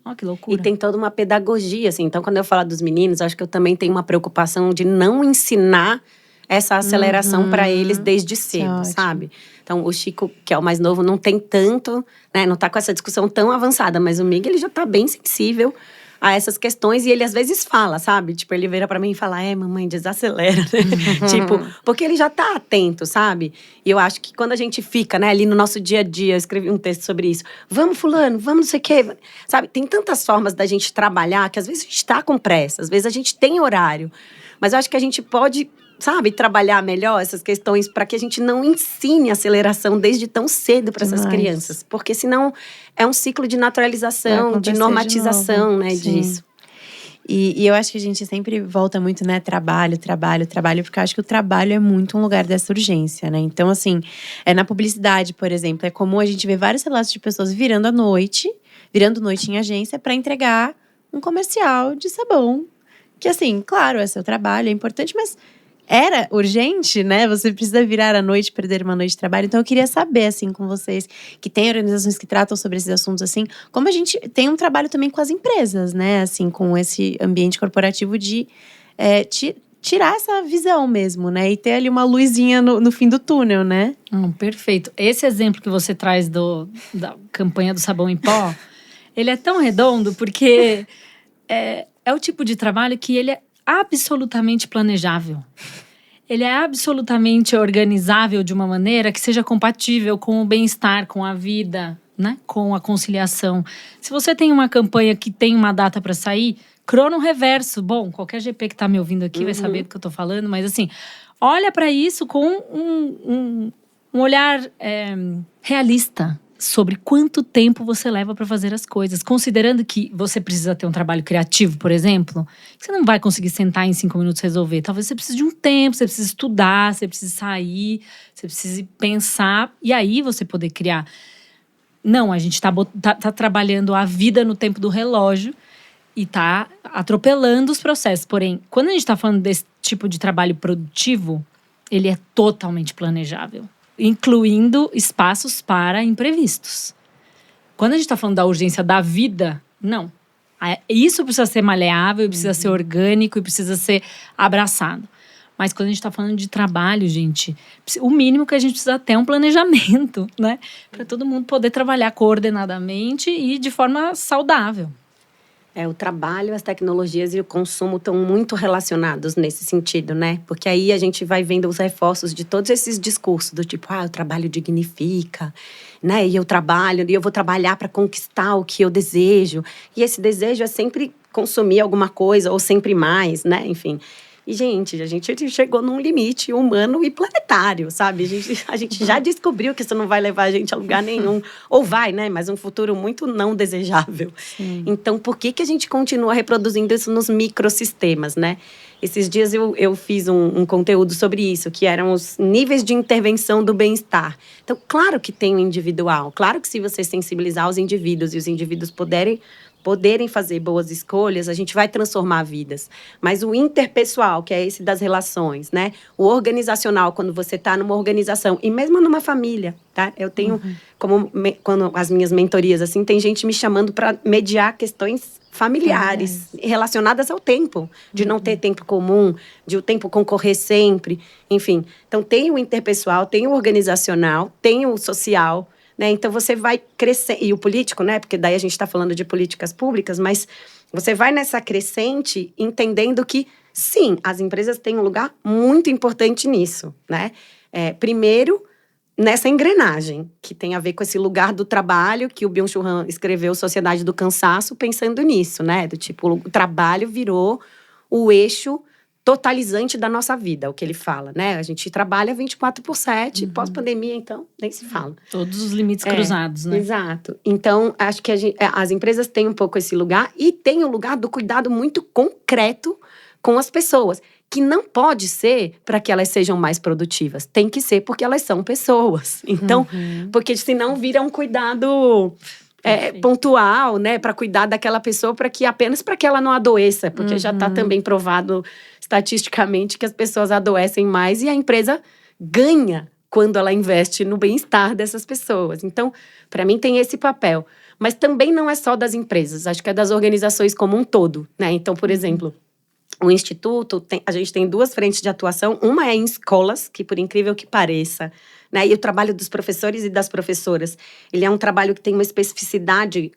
Olha que loucura. E tem toda uma pedagogia, assim. Então, quando eu falo dos meninos, acho que eu também tenho uma preocupação de não ensinar essa aceleração para eles desde cedo, sabe? Então, o Chico, que é o mais novo, não tem tanto, né? Não tá com essa discussão tão avançada. Mas o Miguel, ele já tá bem sensível a essas questões, e ele às vezes fala, sabe? Tipo, ele vira pra mim e fala, mamãe, desacelera, né? Tipo, porque ele já tá atento, sabe? E eu acho que quando a gente fica, né, ali no nosso dia a dia, eu escrevi um texto sobre isso, vamos fulano, vamos não sei o quê, sabe? Tem tantas formas da gente trabalhar, que às vezes a gente tá com pressa, às vezes a gente tem horário, mas eu acho que a gente pode, sabe, trabalhar melhor essas questões para que a gente não ensine aceleração desde tão cedo para essas crianças. Porque senão é um ciclo de naturalização, de normatização, né, disso. E eu acho que a gente sempre volta muito, né, trabalho, porque eu acho que o trabalho é muito um lugar dessa urgência, né? Então, assim, na publicidade, por exemplo, é comum a gente ver vários relatos de pessoas virando noite em agência para entregar um comercial de sabão. Que, assim, claro, é seu trabalho, é importante, mas era urgente, né? Você precisa virar à noite, perder uma noite de trabalho. Então, eu queria saber, assim, com vocês, que tem organizações que tratam sobre esses assuntos, assim, como a gente tem um trabalho também com as empresas, né? Assim, com esse ambiente corporativo de tirar essa visão mesmo, né? E ter ali uma luzinha no fim do túnel, né? Perfeito. Esse exemplo que você traz da campanha do sabão em pó, ele é tão redondo porque é o tipo de trabalho que ele é absolutamente planejável. Ele é absolutamente organizável de uma maneira que seja compatível com o bem-estar, com a vida, né? Com a conciliação. Se você tem uma campanha que tem uma data para sair, crono reverso. Bom, qualquer GP que está me ouvindo aqui vai saber do que eu estou falando, mas assim, olha para isso com um olhar realista sobre quanto tempo você leva para fazer as coisas. Considerando que você precisa ter um trabalho criativo, por exemplo, você não vai conseguir sentar em 5 minutos e resolver. Talvez você precise de um tempo, você precise estudar, você precise sair, você precise pensar e aí você poder criar. Não, a gente tá trabalhando a vida no tempo do relógio e tá atropelando os processos. Porém, quando a gente tá falando desse tipo de trabalho produtivo, ele é totalmente planejável, incluindo espaços para imprevistos. Quando a gente está falando da urgência da vida, não. Isso precisa ser maleável, precisa ser orgânico e precisa ser abraçado. Mas quando a gente está falando de trabalho, gente, o mínimo que a gente precisa ter é um planejamento, né? Para todo mundo poder trabalhar coordenadamente e de forma saudável. O trabalho, as tecnologias e o consumo estão muito relacionados nesse sentido, né? Porque aí a gente vai vendo os reforços de todos esses discursos do tipo, o trabalho dignifica, né? E eu vou trabalhar para conquistar o que eu desejo. E esse desejo é sempre consumir alguma coisa ou sempre mais, né? Enfim. E, gente, a gente chegou num limite humano e planetário, sabe? A gente já descobriu que isso não vai levar a gente a lugar nenhum. Ou vai, né? Mas um futuro muito não desejável. Sim. Então, por que a gente continua reproduzindo isso nos microsistemas, né? Esses dias eu fiz um conteúdo sobre isso, que eram os níveis de intervenção do bem-estar. Então, claro que tem o individual. Claro que se você sensibilizar os indivíduos e os indivíduos poderem fazer boas escolhas, a gente vai transformar vidas. Mas o interpessoal, que é esse das relações, né? O organizacional, quando você está numa organização, e mesmo numa família, tá? Eu tenho, quando as minhas mentorias, assim, tem gente me chamando para mediar questões familiares, relacionadas ao tempo, de não ter tempo comum, de o tempo concorrer sempre, enfim. Então, tem o interpessoal, tem o organizacional, tem o social, né? Então, você vai crescer, e o político, né? Porque daí a gente está falando de políticas públicas, mas você vai nessa crescente entendendo que, sim, as empresas têm um lugar muito importante nisso, né? Primeiro, nessa engrenagem, que tem a ver com esse lugar do trabalho, que o Byung-Chul Han escreveu Sociedade do Cansaço, pensando nisso, né? Do tipo, o trabalho virou o eixo totalizante da nossa vida, o que ele fala, né? A gente trabalha 24/7, pós-pandemia, então, nem se fala. Todos os limites cruzados, né? Exato. Então, acho que as empresas têm um pouco esse lugar e tem o lugar do cuidado muito concreto com as pessoas, que não pode ser para que elas sejam mais produtivas. Tem que ser porque elas são pessoas. Então, porque senão vira um cuidado pontual, né? Para cuidar daquela pessoa apenas para que ela não adoeça. Porque já está também provado estatisticamente que as pessoas adoecem mais e a empresa ganha quando ela investe no bem-estar dessas pessoas. Então, para mim, tem esse papel. Mas também não é só das empresas. Acho que é das organizações como um todo, né? Então, por exemplo, o Instituto, a gente tem 2 frentes de atuação. Uma é em escolas, que por incrível que pareça, né? E o trabalho dos professores e das professoras, ele é um trabalho que tem uma especificidade,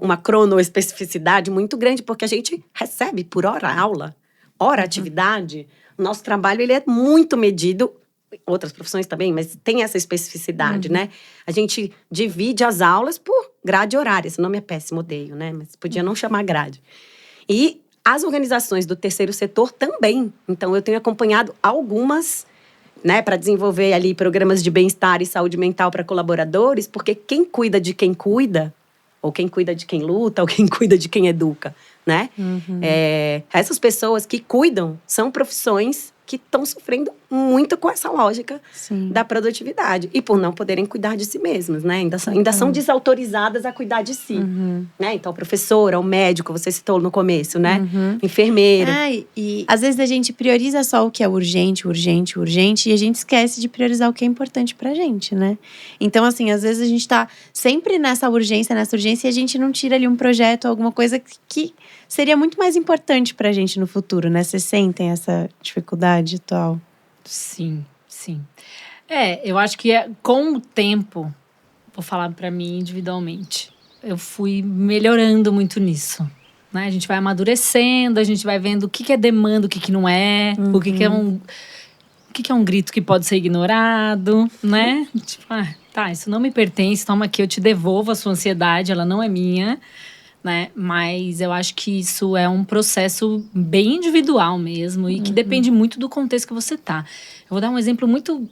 uma cronoespecificidade muito grande, porque a gente recebe por hora aula, hora atividade. O nosso trabalho, ele é muito medido, outras profissões também, mas tem essa especificidade, né? A gente divide as aulas por grade horária. Esse nome é péssimo, odeio, né? Mas podia não chamar grade. E as organizações do terceiro setor também. Então, eu tenho acompanhado algumas, né, para desenvolver ali programas de bem-estar e saúde mental para colaboradores, porque quem cuida de quem cuida, ou quem cuida de quem luta, ou quem cuida de quem educa, né? Essas pessoas que cuidam são profissões que estão sofrendo muito com essa lógica da produtividade. E por não poderem cuidar de si mesmas, né? Ainda são desautorizadas a cuidar de si. Né? Então, a professora, o médico, você citou no começo, né? Enfermeira. E às vezes a gente prioriza só o que é urgente, e a gente esquece de priorizar o que é importante pra gente, né? Então, assim, às vezes a gente tá sempre nessa urgência, e a gente não tira ali um projeto, alguma coisa que seria muito mais importante pra gente no futuro, né? Vocês sentem essa dificuldade atual? Sim, sim. Eu acho que com o tempo, vou falar pra mim individualmente, eu fui melhorando muito nisso, né? A gente vai amadurecendo, a gente vai vendo o que é demanda, o que não é, o que é um grito que pode ser ignorado, né? Tipo, isso não me pertence, toma aqui, eu te devolvo a sua ansiedade, ela não é minha, né? Mas eu acho que isso é um processo bem individual mesmo e que depende muito do contexto que você tá. Eu vou dar um exemplo muito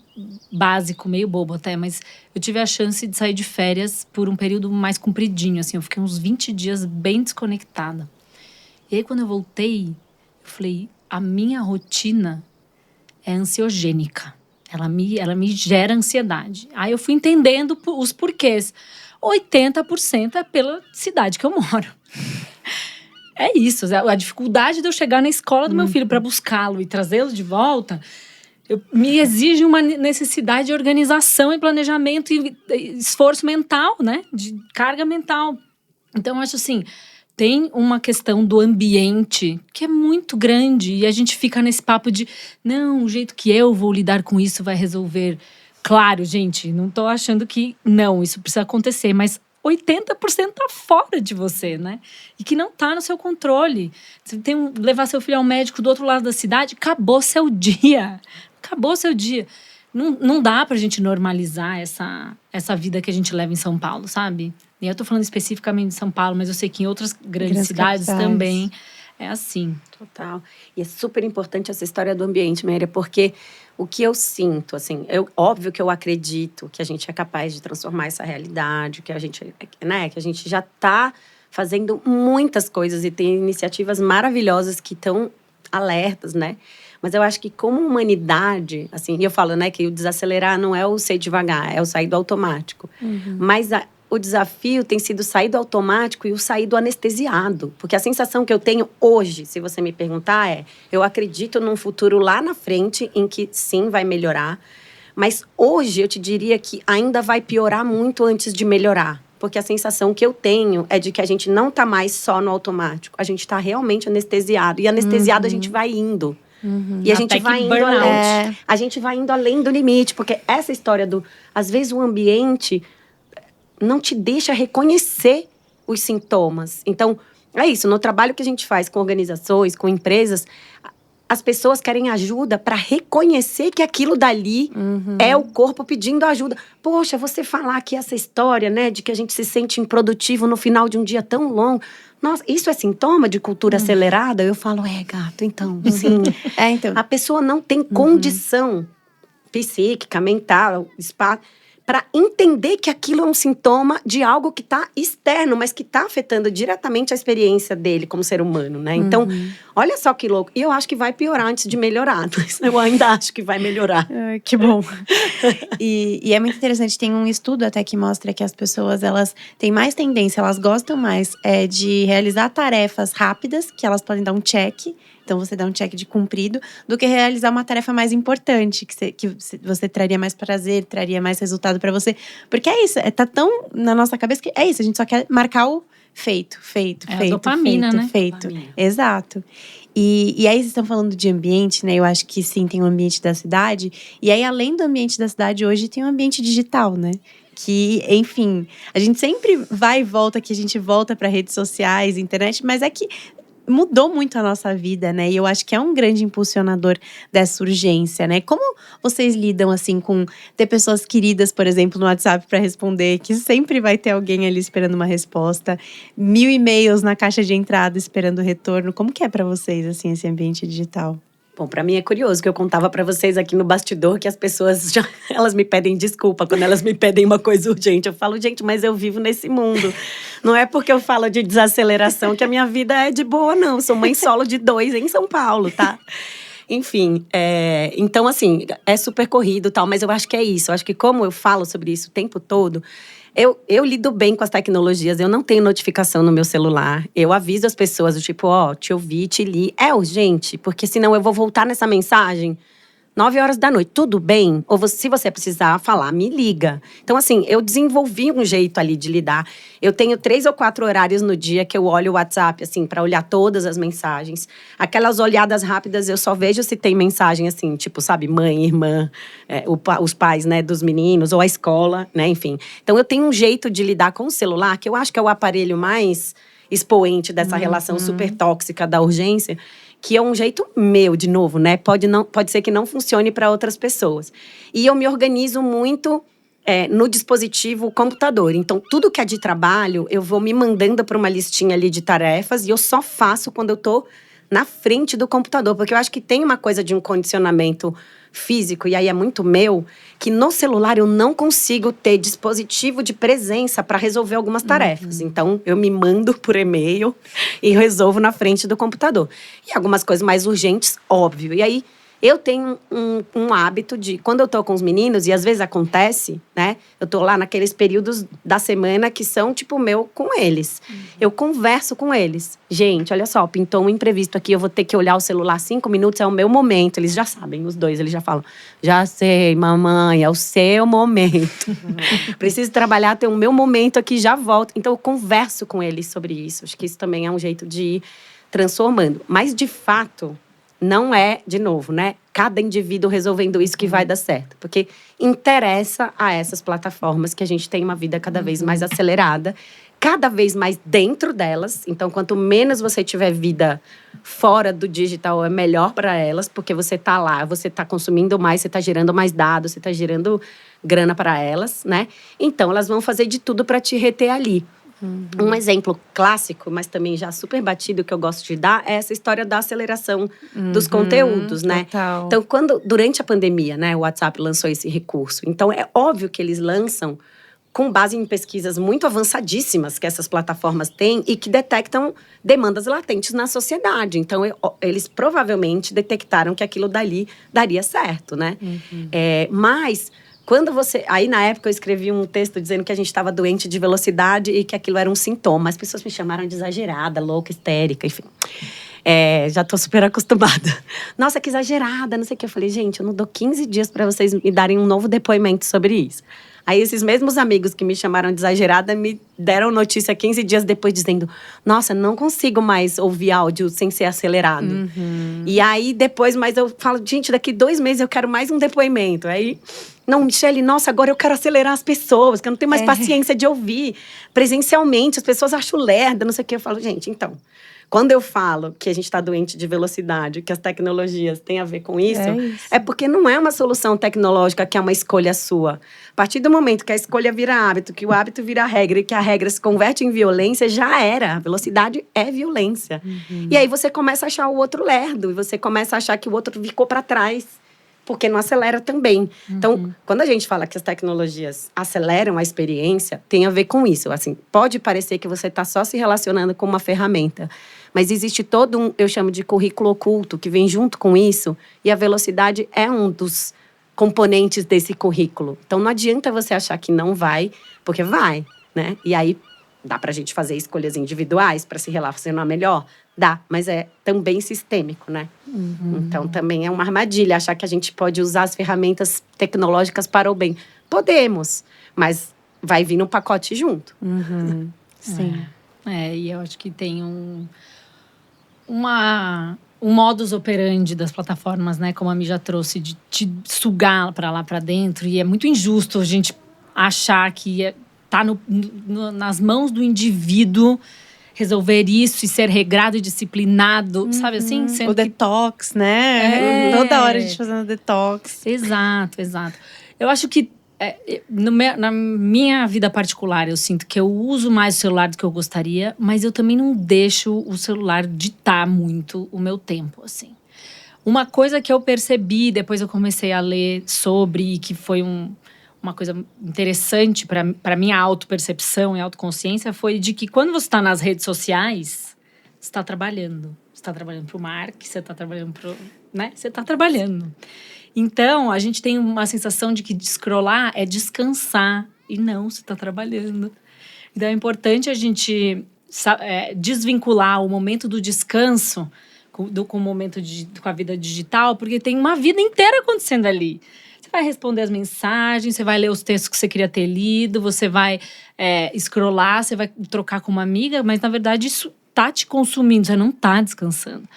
básico, meio bobo até, mas eu tive a chance de sair de férias por um período mais compridinho, assim, eu fiquei uns 20 dias bem desconectada. E aí, quando eu voltei, eu falei, a minha rotina é ansiogênica. Ela me gera ansiedade. Aí eu fui entendendo os porquês. 80% é pela cidade que eu moro. É isso. A dificuldade de eu chegar na escola do meu filho para buscá-lo e trazê-lo de volta me exige uma necessidade de organização e planejamento e esforço mental, né? De carga mental. Então, eu acho assim, tem uma questão do ambiente que é muito grande e a gente fica nesse papo de não, o jeito que eu vou lidar com isso vai resolver. Claro, gente, não tô achando que não, isso precisa acontecer, mas 80% tá fora de você, né? E que não tá no seu controle. Você tem levar seu filho ao médico do outro lado da cidade, acabou seu dia. Acabou seu dia. Não dá pra gente normalizar essa vida que a gente leva em São Paulo, sabe? E eu tô falando especificamente de São Paulo, mas eu sei que em outras grandes cidades capitais também é assim. Total. E é super importante essa história do ambiente, Maria, porque o que eu sinto, assim, óbvio que eu acredito que a gente é capaz de transformar essa realidade, que a gente, né, que a gente já está fazendo muitas coisas e tem iniciativas maravilhosas que estão alertas, né? Mas eu acho que como humanidade, assim, e eu falo, né, que o desacelerar não é o ser devagar, é o sair do automático. Mas o desafio tem sido sair do automático e o sair do anestesiado. Porque a sensação que eu tenho hoje, se você me perguntar, eu acredito num futuro lá na frente em que sim, vai melhorar. Mas hoje eu te diria que ainda vai piorar muito antes de melhorar. Porque a sensação que eu tenho é de que a gente não está mais só no automático. A gente está realmente anestesiado. E anestesiado a gente vai indo. E a gente vai indo além. A gente vai indo além do limite. Porque essa história do... Às vezes o ambiente não te deixa reconhecer os sintomas. Então, é isso. No trabalho que a gente faz com organizações, com empresas, as pessoas querem ajuda para reconhecer que aquilo dali é o corpo pedindo ajuda. Poxa, você falar aqui essa história, né, de que a gente se sente improdutivo no final de um dia tão longo. Nossa, isso é sintoma de cultura acelerada? Eu falo, gato, então, sim. Então. A pessoa não tem condição psíquica, mental, espaço, para entender que aquilo é um sintoma de algo que está externo, mas que está afetando diretamente a experiência dele como ser humano, né? Então, olha só que louco. E eu acho que vai piorar antes de melhorar. Eu ainda acho que vai melhorar. Que bom. E é muito interessante, tem um estudo até que mostra que as pessoas, elas têm mais tendência, elas gostam mais de realizar tarefas rápidas, que elas podem dar um check. Então, você dá um check de cumprido, do que realizar uma tarefa mais importante, que você traria mais prazer, traria mais resultado para você. Porque é isso, tá tão na nossa cabeça que é isso, a gente só quer marcar o feito. A dopamina, né? Dopamina. Exato. E aí, vocês estão falando de ambiente, né? Eu acho que sim, tem o ambiente da cidade. E aí, além do ambiente da cidade, hoje tem o ambiente digital, né? Que, enfim, a gente sempre vai e volta, que a gente volta para redes sociais, internet, mas é que mudou muito a nossa vida, né? E eu acho que é um grande impulsionador dessa urgência, né? Como vocês lidam, assim, com ter pessoas queridas, por exemplo, no WhatsApp para responder, que sempre vai ter alguém ali esperando uma resposta, 1000 e-mails na caixa de entrada esperando o retorno. Como que é para vocês, assim, esse ambiente digital? Bom, para mim é curioso que eu contava para vocês aqui no bastidor que as pessoas elas me pedem desculpa quando elas me pedem uma coisa urgente. Eu falo, gente, mas eu vivo nesse mundo. Não é porque eu falo de desaceleração que a minha vida é de boa, não. Eu sou mãe solo de 2 em São Paulo, tá? Enfim, então assim, é super corrido e tal, mas eu acho que é isso. Eu acho que como eu falo sobre isso o tempo todo, eu lido bem com as tecnologias, eu não tenho notificação no meu celular. Eu aviso as pessoas, do tipo, te ouvi, te li. É urgente, porque senão eu vou voltar nessa mensagem 9h da noite, tudo bem? Ou se você precisar falar, me liga. Então, assim, eu desenvolvi um jeito ali de lidar. Eu tenho 3 ou 4 horários no dia que eu olho o WhatsApp, assim, para olhar todas as mensagens. Aquelas olhadas rápidas, eu só vejo se tem mensagem, assim, tipo, sabe, mãe, irmã, os pais, né, dos meninos, ou a escola, né, enfim. Então, eu tenho um jeito de lidar com o celular, que eu acho que é o aparelho mais expoente dessa relação super tóxica da urgência, que é um jeito meu, de novo, né? Pode ser que não funcione para outras pessoas. E eu me organizo muito no dispositivo computador. Então, tudo que é de trabalho, eu vou me mandando para uma listinha ali de tarefas e eu só faço quando eu tô na frente do computador. Porque eu acho que tem uma coisa de um condicionamento físico, e aí é muito meu, que no celular eu não consigo ter dispositivo de presença para resolver algumas tarefas. Então, eu me mando por e-mail e resolvo na frente do computador. E algumas coisas mais urgentes, óbvio. E aí, eu tenho um hábito de, quando eu tô com os meninos, e às vezes acontece, né? Eu tô lá naqueles períodos da semana que são, tipo, meu com eles. Eu converso com eles. Gente, olha só, pintou um imprevisto aqui, eu vou ter que olhar o celular 5 minutos, é o meu momento. Eles já sabem, os dois, eles já falam. Já sei, mamãe, é o seu momento. Preciso trabalhar, tem o meu momento aqui, já volto. Então, eu converso com eles sobre isso. Acho que isso também é um jeito de ir transformando. Mas, de fato, não é, de novo, né? Cada indivíduo resolvendo isso que vai dar certo. Porque interessa a essas plataformas que a gente tem uma vida cada vez mais acelerada, cada vez mais dentro delas. Então, quanto menos você tiver vida fora do digital, é melhor para elas, porque você tá lá, você tá consumindo mais, você tá gerando mais dados, você tá gerando grana para elas, né? Então, elas vão fazer de tudo para te reter ali. Um exemplo clássico, mas também já super batido, que eu gosto de dar, é essa história da aceleração dos conteúdos, né? Total. Então, durante a pandemia, né, o WhatsApp lançou esse recurso. Então, é óbvio que eles lançam com base em pesquisas muito avançadíssimas que essas plataformas têm e que detectam demandas latentes na sociedade. Então, eles provavelmente detectaram que aquilo dali daria certo, né? Mas quando você... Aí, na época, eu escrevi um texto dizendo que a gente estava doente de velocidade e que aquilo era um sintoma. As pessoas me chamaram de exagerada, louca, histérica, enfim. Já tô super acostumada. Nossa, que exagerada, não sei o que. Eu falei, gente, eu não dou 15 dias para vocês me darem um novo depoimento sobre isso. Aí, esses mesmos amigos que me chamaram de exagerada me deram notícia 15 dias depois, dizendo: nossa, não consigo mais ouvir áudio sem ser acelerado. E aí, depois, mas eu falo, gente, daqui 2 meses eu quero mais um depoimento. Aí, não, Michele, nossa, agora eu quero acelerar as pessoas, que eu não tenho mais paciência de ouvir presencialmente. As pessoas acham lerda, não sei o que. Eu falo, gente, então... Quando eu falo que a gente está doente de velocidade, que as tecnologias têm a ver com isso, é porque não é uma solução tecnológica que é uma escolha sua. A partir do momento que a escolha vira hábito, que o hábito vira regra e que a regra se converte em violência, já era. A velocidade é violência. E aí você começa a achar o outro lerdo, e você começa a achar que o outro ficou para trás, porque não acelera também. Então, quando a gente fala que as tecnologias aceleram a experiência, tem a ver com isso. Assim, pode parecer que você está só se relacionando com uma ferramenta, mas existe todo eu chamo de currículo oculto, que vem junto com isso, e a velocidade é um dos componentes desse currículo. Então, não adianta você achar que não vai, porque vai, né? E aí, dá pra gente fazer escolhas individuais para se relacionar melhor? Dá, mas é também sistêmico, né? Então, também é uma armadilha achar que a gente pode usar as ferramentas tecnológicas para o bem. Podemos, mas vai vir no pacote junto. Sim. E eu acho que tem um modus operandi das plataformas, né? Como a Mi já trouxe, de te sugar para lá, para dentro. E é muito injusto a gente achar que tá nas mãos do indivíduo resolver isso e ser regrado e disciplinado, sabe assim? O detox, né? Toda hora a gente fazendo detox. Exato. Eu acho que na minha vida particular, eu sinto que eu uso mais o celular do que eu gostaria, mas eu também não deixo o celular ditar muito o meu tempo, assim. Uma coisa que eu percebi, depois eu comecei a ler sobre, e que foi uma coisa interessante para minha autopercepção e autoconsciência, foi de que quando você está nas redes sociais, você está trabalhando. Você está trabalhando para o Mark, você está trabalhando para né? Você está trabalhando. Então, a gente tem uma sensação de que scrollar é descansar. E não, você está trabalhando. Então, é importante a gente desvincular o momento do descanso com o momento com a vida digital, porque tem uma vida inteira acontecendo ali. Você vai responder as mensagens, você vai ler os textos que você queria ter lido, você vai scrollar, você vai trocar com uma amiga, mas, na verdade, isso tá te consumindo, você não tá descansando.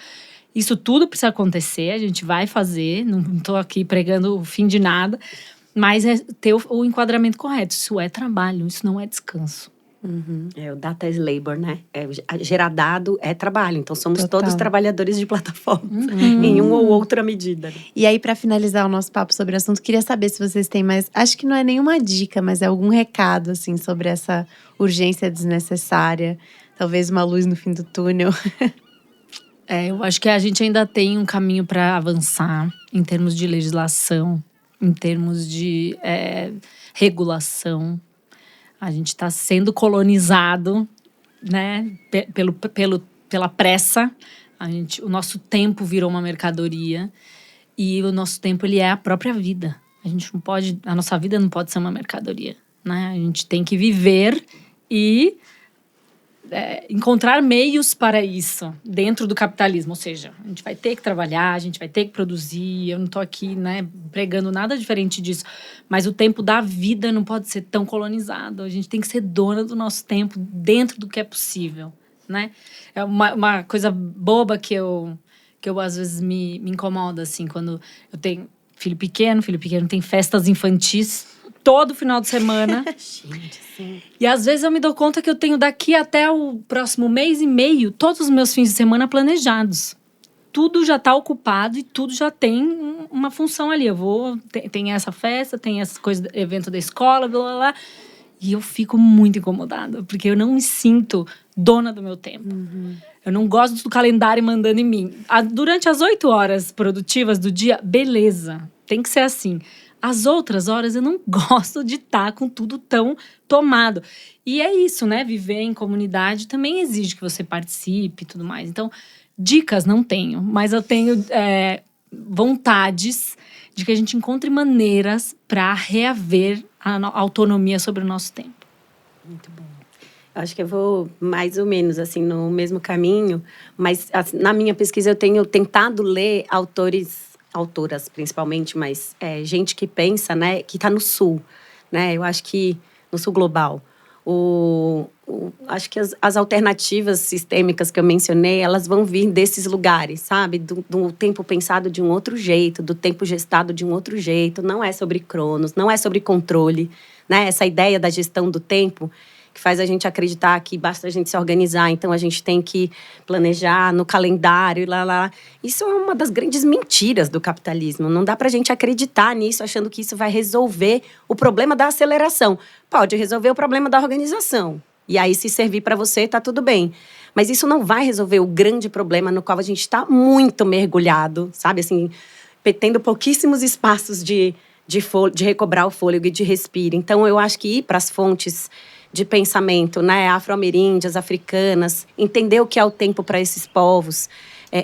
Isso tudo precisa acontecer, a gente vai fazer, não estou aqui pregando o fim de nada, mas é ter o enquadramento correto. Isso é trabalho, isso não é descanso. O data is labor, né? Gerar dado é trabalho, então somos todos trabalhadores de plataformas, em uma ou outra medida. E aí, para finalizar o nosso papo sobre o assunto, queria saber se vocês têm mais, acho que não é nenhuma dica, mas é algum recado, assim, sobre essa urgência desnecessária, talvez uma luz no fim do túnel. Eu acho que a gente ainda tem um caminho para avançar em termos de legislação, em termos de regulação. A gente está sendo colonizado, né, pela pressa. O nosso tempo virou uma mercadoria e o nosso tempo ele é a própria vida. A nossa vida não pode ser uma mercadoria, né? A gente tem que viver e encontrar meios para isso dentro do capitalismo. Ou seja, a gente vai ter que trabalhar, a gente vai ter que produzir. Eu não estou aqui, né, pregando nada diferente disso. Mas o tempo da vida não pode ser tão colonizado. A gente tem que ser dona do nosso tempo dentro do que é possível, né? É uma coisa boba que eu que eu às vezes me incomoda, assim, quando eu tenho filho pequeno tem festas infantis todo final de semana. Gente, sim. E às vezes eu me dou conta que eu tenho daqui até o próximo mês e meio, todos os meus fins de semana planejados. Tudo já tá ocupado e tudo já tem uma função ali. Eu vou, tem essa festa, tem essa coisa, evento da escola, blá, blá, blá. E eu fico muito incomodada, porque eu não me sinto dona do meu tempo. Eu não gosto do calendário mandando em mim. Durante as 8 horas produtivas do dia, beleza, tem que ser assim. As outras horas eu não gosto de estar com tudo tão tomado. E é isso, né? Viver em comunidade também exige que você participe e tudo mais. Então, dicas não tenho, mas eu tenho vontades de que a gente encontre maneiras para reaver a autonomia sobre o nosso tempo. Muito bom. Eu acho que eu vou mais ou menos assim no mesmo caminho, mas assim, na minha pesquisa eu tenho tentado ler autoras principalmente, mas gente que pensa, né, que está no sul, né? Eu acho que no sul global. Acho que as alternativas sistêmicas que eu mencionei, elas vão vir desses lugares, sabe? Do tempo pensado de um outro jeito, do tempo gestado de um outro jeito. Não é sobre cronos, não é sobre controle, né? Essa ideia da gestão do tempo que faz a gente acreditar que basta a gente se organizar, então a gente tem que planejar no calendário, lá. Isso é uma das grandes mentiras do capitalismo. Não dá pra gente acreditar nisso, achando que isso vai resolver o problema da aceleração. Pode resolver o problema da organização. E aí, se servir para você, tá tudo bem. Mas isso não vai resolver o grande problema no qual a gente está muito mergulhado, sabe? Assim, tendo pouquíssimos espaços de recobrar o fôlego e de respiro. Então, eu acho que ir para as fontes de pensamento, né, afro-ameríndias, africanas, entender o que é o tempo para esses povos,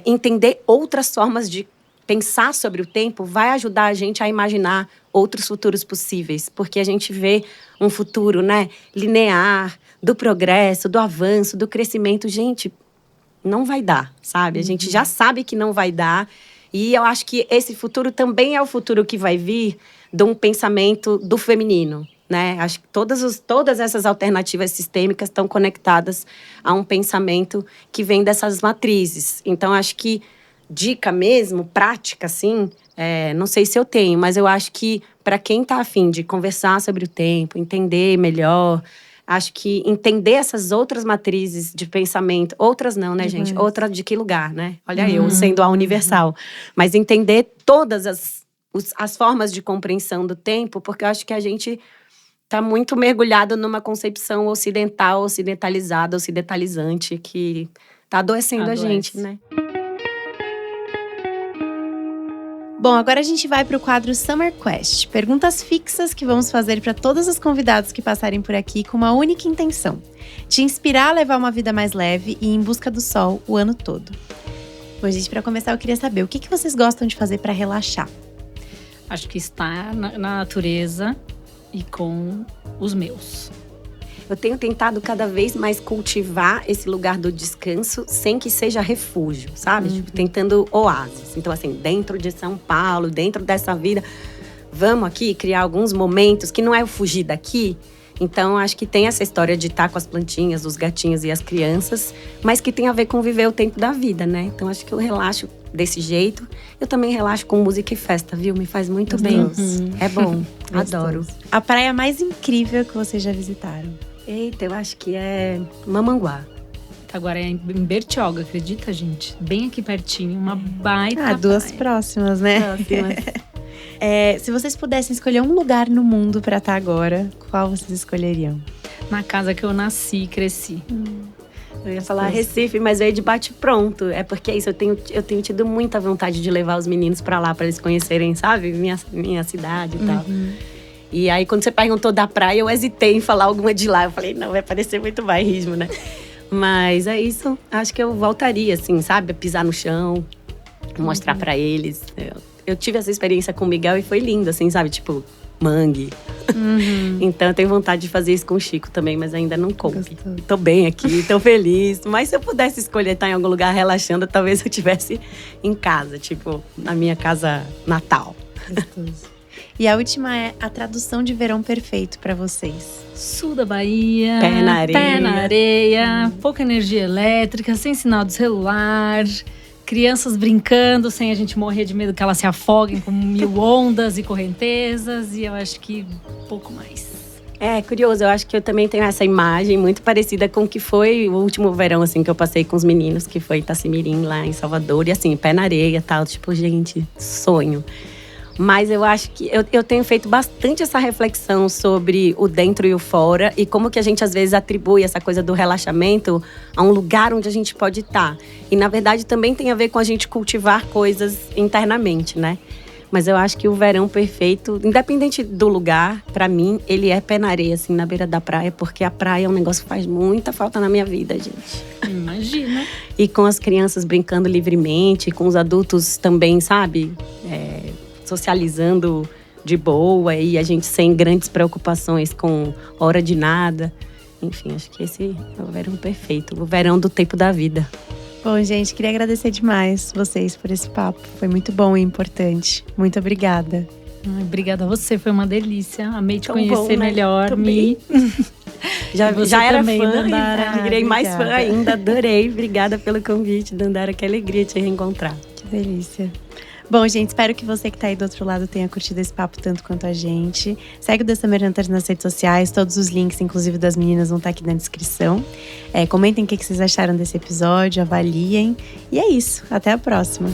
entender outras formas de pensar sobre o tempo vai ajudar a gente a imaginar outros futuros possíveis, porque a gente vê um futuro, né, linear, do progresso, do avanço, do crescimento. Gente, não vai dar, sabe? A gente já sabe que não vai dar, e eu acho que esse futuro também é o futuro que vai vir de um pensamento do feminino, né? Acho que todas essas alternativas sistêmicas estão conectadas a um pensamento que vem dessas matrizes. Então, acho que dica mesmo, prática, assim, não sei se eu tenho, mas eu acho que para quem está afim de conversar sobre o tempo, entender melhor, acho que entender essas outras matrizes de pensamento, outras não, né, gente? Outra de que lugar, né? Olha eu, sendo a universal. Mas entender todas as formas de compreensão do tempo, porque eu acho que a gente está muito mergulhado numa concepção ocidental, ocidentalizada, ocidentalizante, que está adoecendo a gente, né? Bom, agora a gente vai para o quadro Summer Quest. Perguntas fixas que vamos fazer para todos os convidados que passarem por aqui com uma única intenção: te inspirar a levar uma vida mais leve e em busca do sol o ano todo. Bom, gente, para começar eu queria saber o que vocês gostam de fazer para relaxar? Acho que estar na natureza e com os meus. Eu tenho tentado cada vez mais cultivar esse lugar do descanso sem que seja refúgio, sabe? Tipo, tentando oásis. Então, assim, dentro de São Paulo, dentro dessa vida, vamos aqui criar alguns momentos que não é o fugir daqui. Então, acho que tem essa história de estar com as plantinhas, os gatinhos e as crianças, mas que tem a ver com viver o tempo da vida, né? Então, acho que eu relaxo desse jeito. Eu também relaxo com música e festa, viu? Me faz muito bem. É bom. Adoro. A praia mais incrível que vocês já visitaram? Eita, eu acho que é Mamanguá. Agora é em Bertioga, acredita, gente? Bem aqui pertinho, uma baita duas praia. Próximas, né? Próximas. Se vocês pudessem escolher um lugar no mundo para estar agora, qual vocês escolheriam? Na casa que eu nasci e cresci. Eu ia falar Recife, mas veio de bate-pronto. É porque é isso, eu tenho tido muita vontade de levar os meninos pra lá, pra eles conhecerem, sabe? Minha cidade e tal. E aí, quando você perguntou da praia, eu hesitei em falar alguma de lá. Eu falei, não, vai parecer muito bairrismo, né? Mas é isso. Acho que eu voltaria, assim, sabe? Pisar no chão, mostrar pra eles. Eu tive essa experiência com o Miguel e foi lindo, assim, sabe? Tipo, mangue. Então, eu tenho vontade de fazer isso com o Chico também, mas ainda não coube. Gostoso. Tô bem aqui, tô feliz. Mas se eu pudesse escolher estar em algum lugar relaxando, talvez eu estivesse em casa, tipo, na minha casa natal. Gostoso. E a última é a tradução de verão perfeito pra vocês. Sul da Bahia, Pé na areia. pouca energia elétrica, sem sinal de celular, crianças brincando sem a gente morrer de medo que elas se afoguem com 1000 ondas e correntezas. E eu acho que um pouco mais. É curioso, eu acho que eu também tenho essa imagem muito parecida com o que foi o último verão, assim, que eu passei com os meninos, que foi em Itacimirim, lá em Salvador. E assim, pé na areia e tal, tipo, gente, sonho. Mas eu acho que eu tenho feito bastante essa reflexão sobre o dentro e o fora. E como que a gente, às vezes, atribui essa coisa do relaxamento a um lugar onde a gente pode estar. E, na verdade, também tem a ver com a gente cultivar coisas internamente, né? Mas eu acho que o verão perfeito, independente do lugar, pra mim, ele é pé na areia, assim, na beira da praia. Porque a praia é um negócio que faz muita falta na minha vida, gente. Imagina. E com as crianças brincando livremente, com os adultos também, sabe? Socializando de boa e a gente sem grandes preocupações com hora de nada. Enfim, acho que esse é o verão perfeito. O verão do tempo da vida. Bom, gente, queria agradecer demais vocês por esse papo. Foi muito bom e importante. Muito obrigada. Obrigada a você, foi uma delícia. Amei te Tão conhecer bom, né? melhor. Também. Já era também, fã, Dandara. virei mais fã Obrigada. ainda. Adorei. Obrigada pelo convite, Dandara. Que alegria te reencontrar. Que delícia. Bom, gente, espero que você que tá aí do outro lado tenha curtido esse papo tanto quanto a gente. Segue o The Summer Hunters nas redes sociais. Todos os links, inclusive das meninas, vão estar aqui na descrição. Comentem o que vocês acharam desse episódio, avaliem. E é isso. Até a próxima.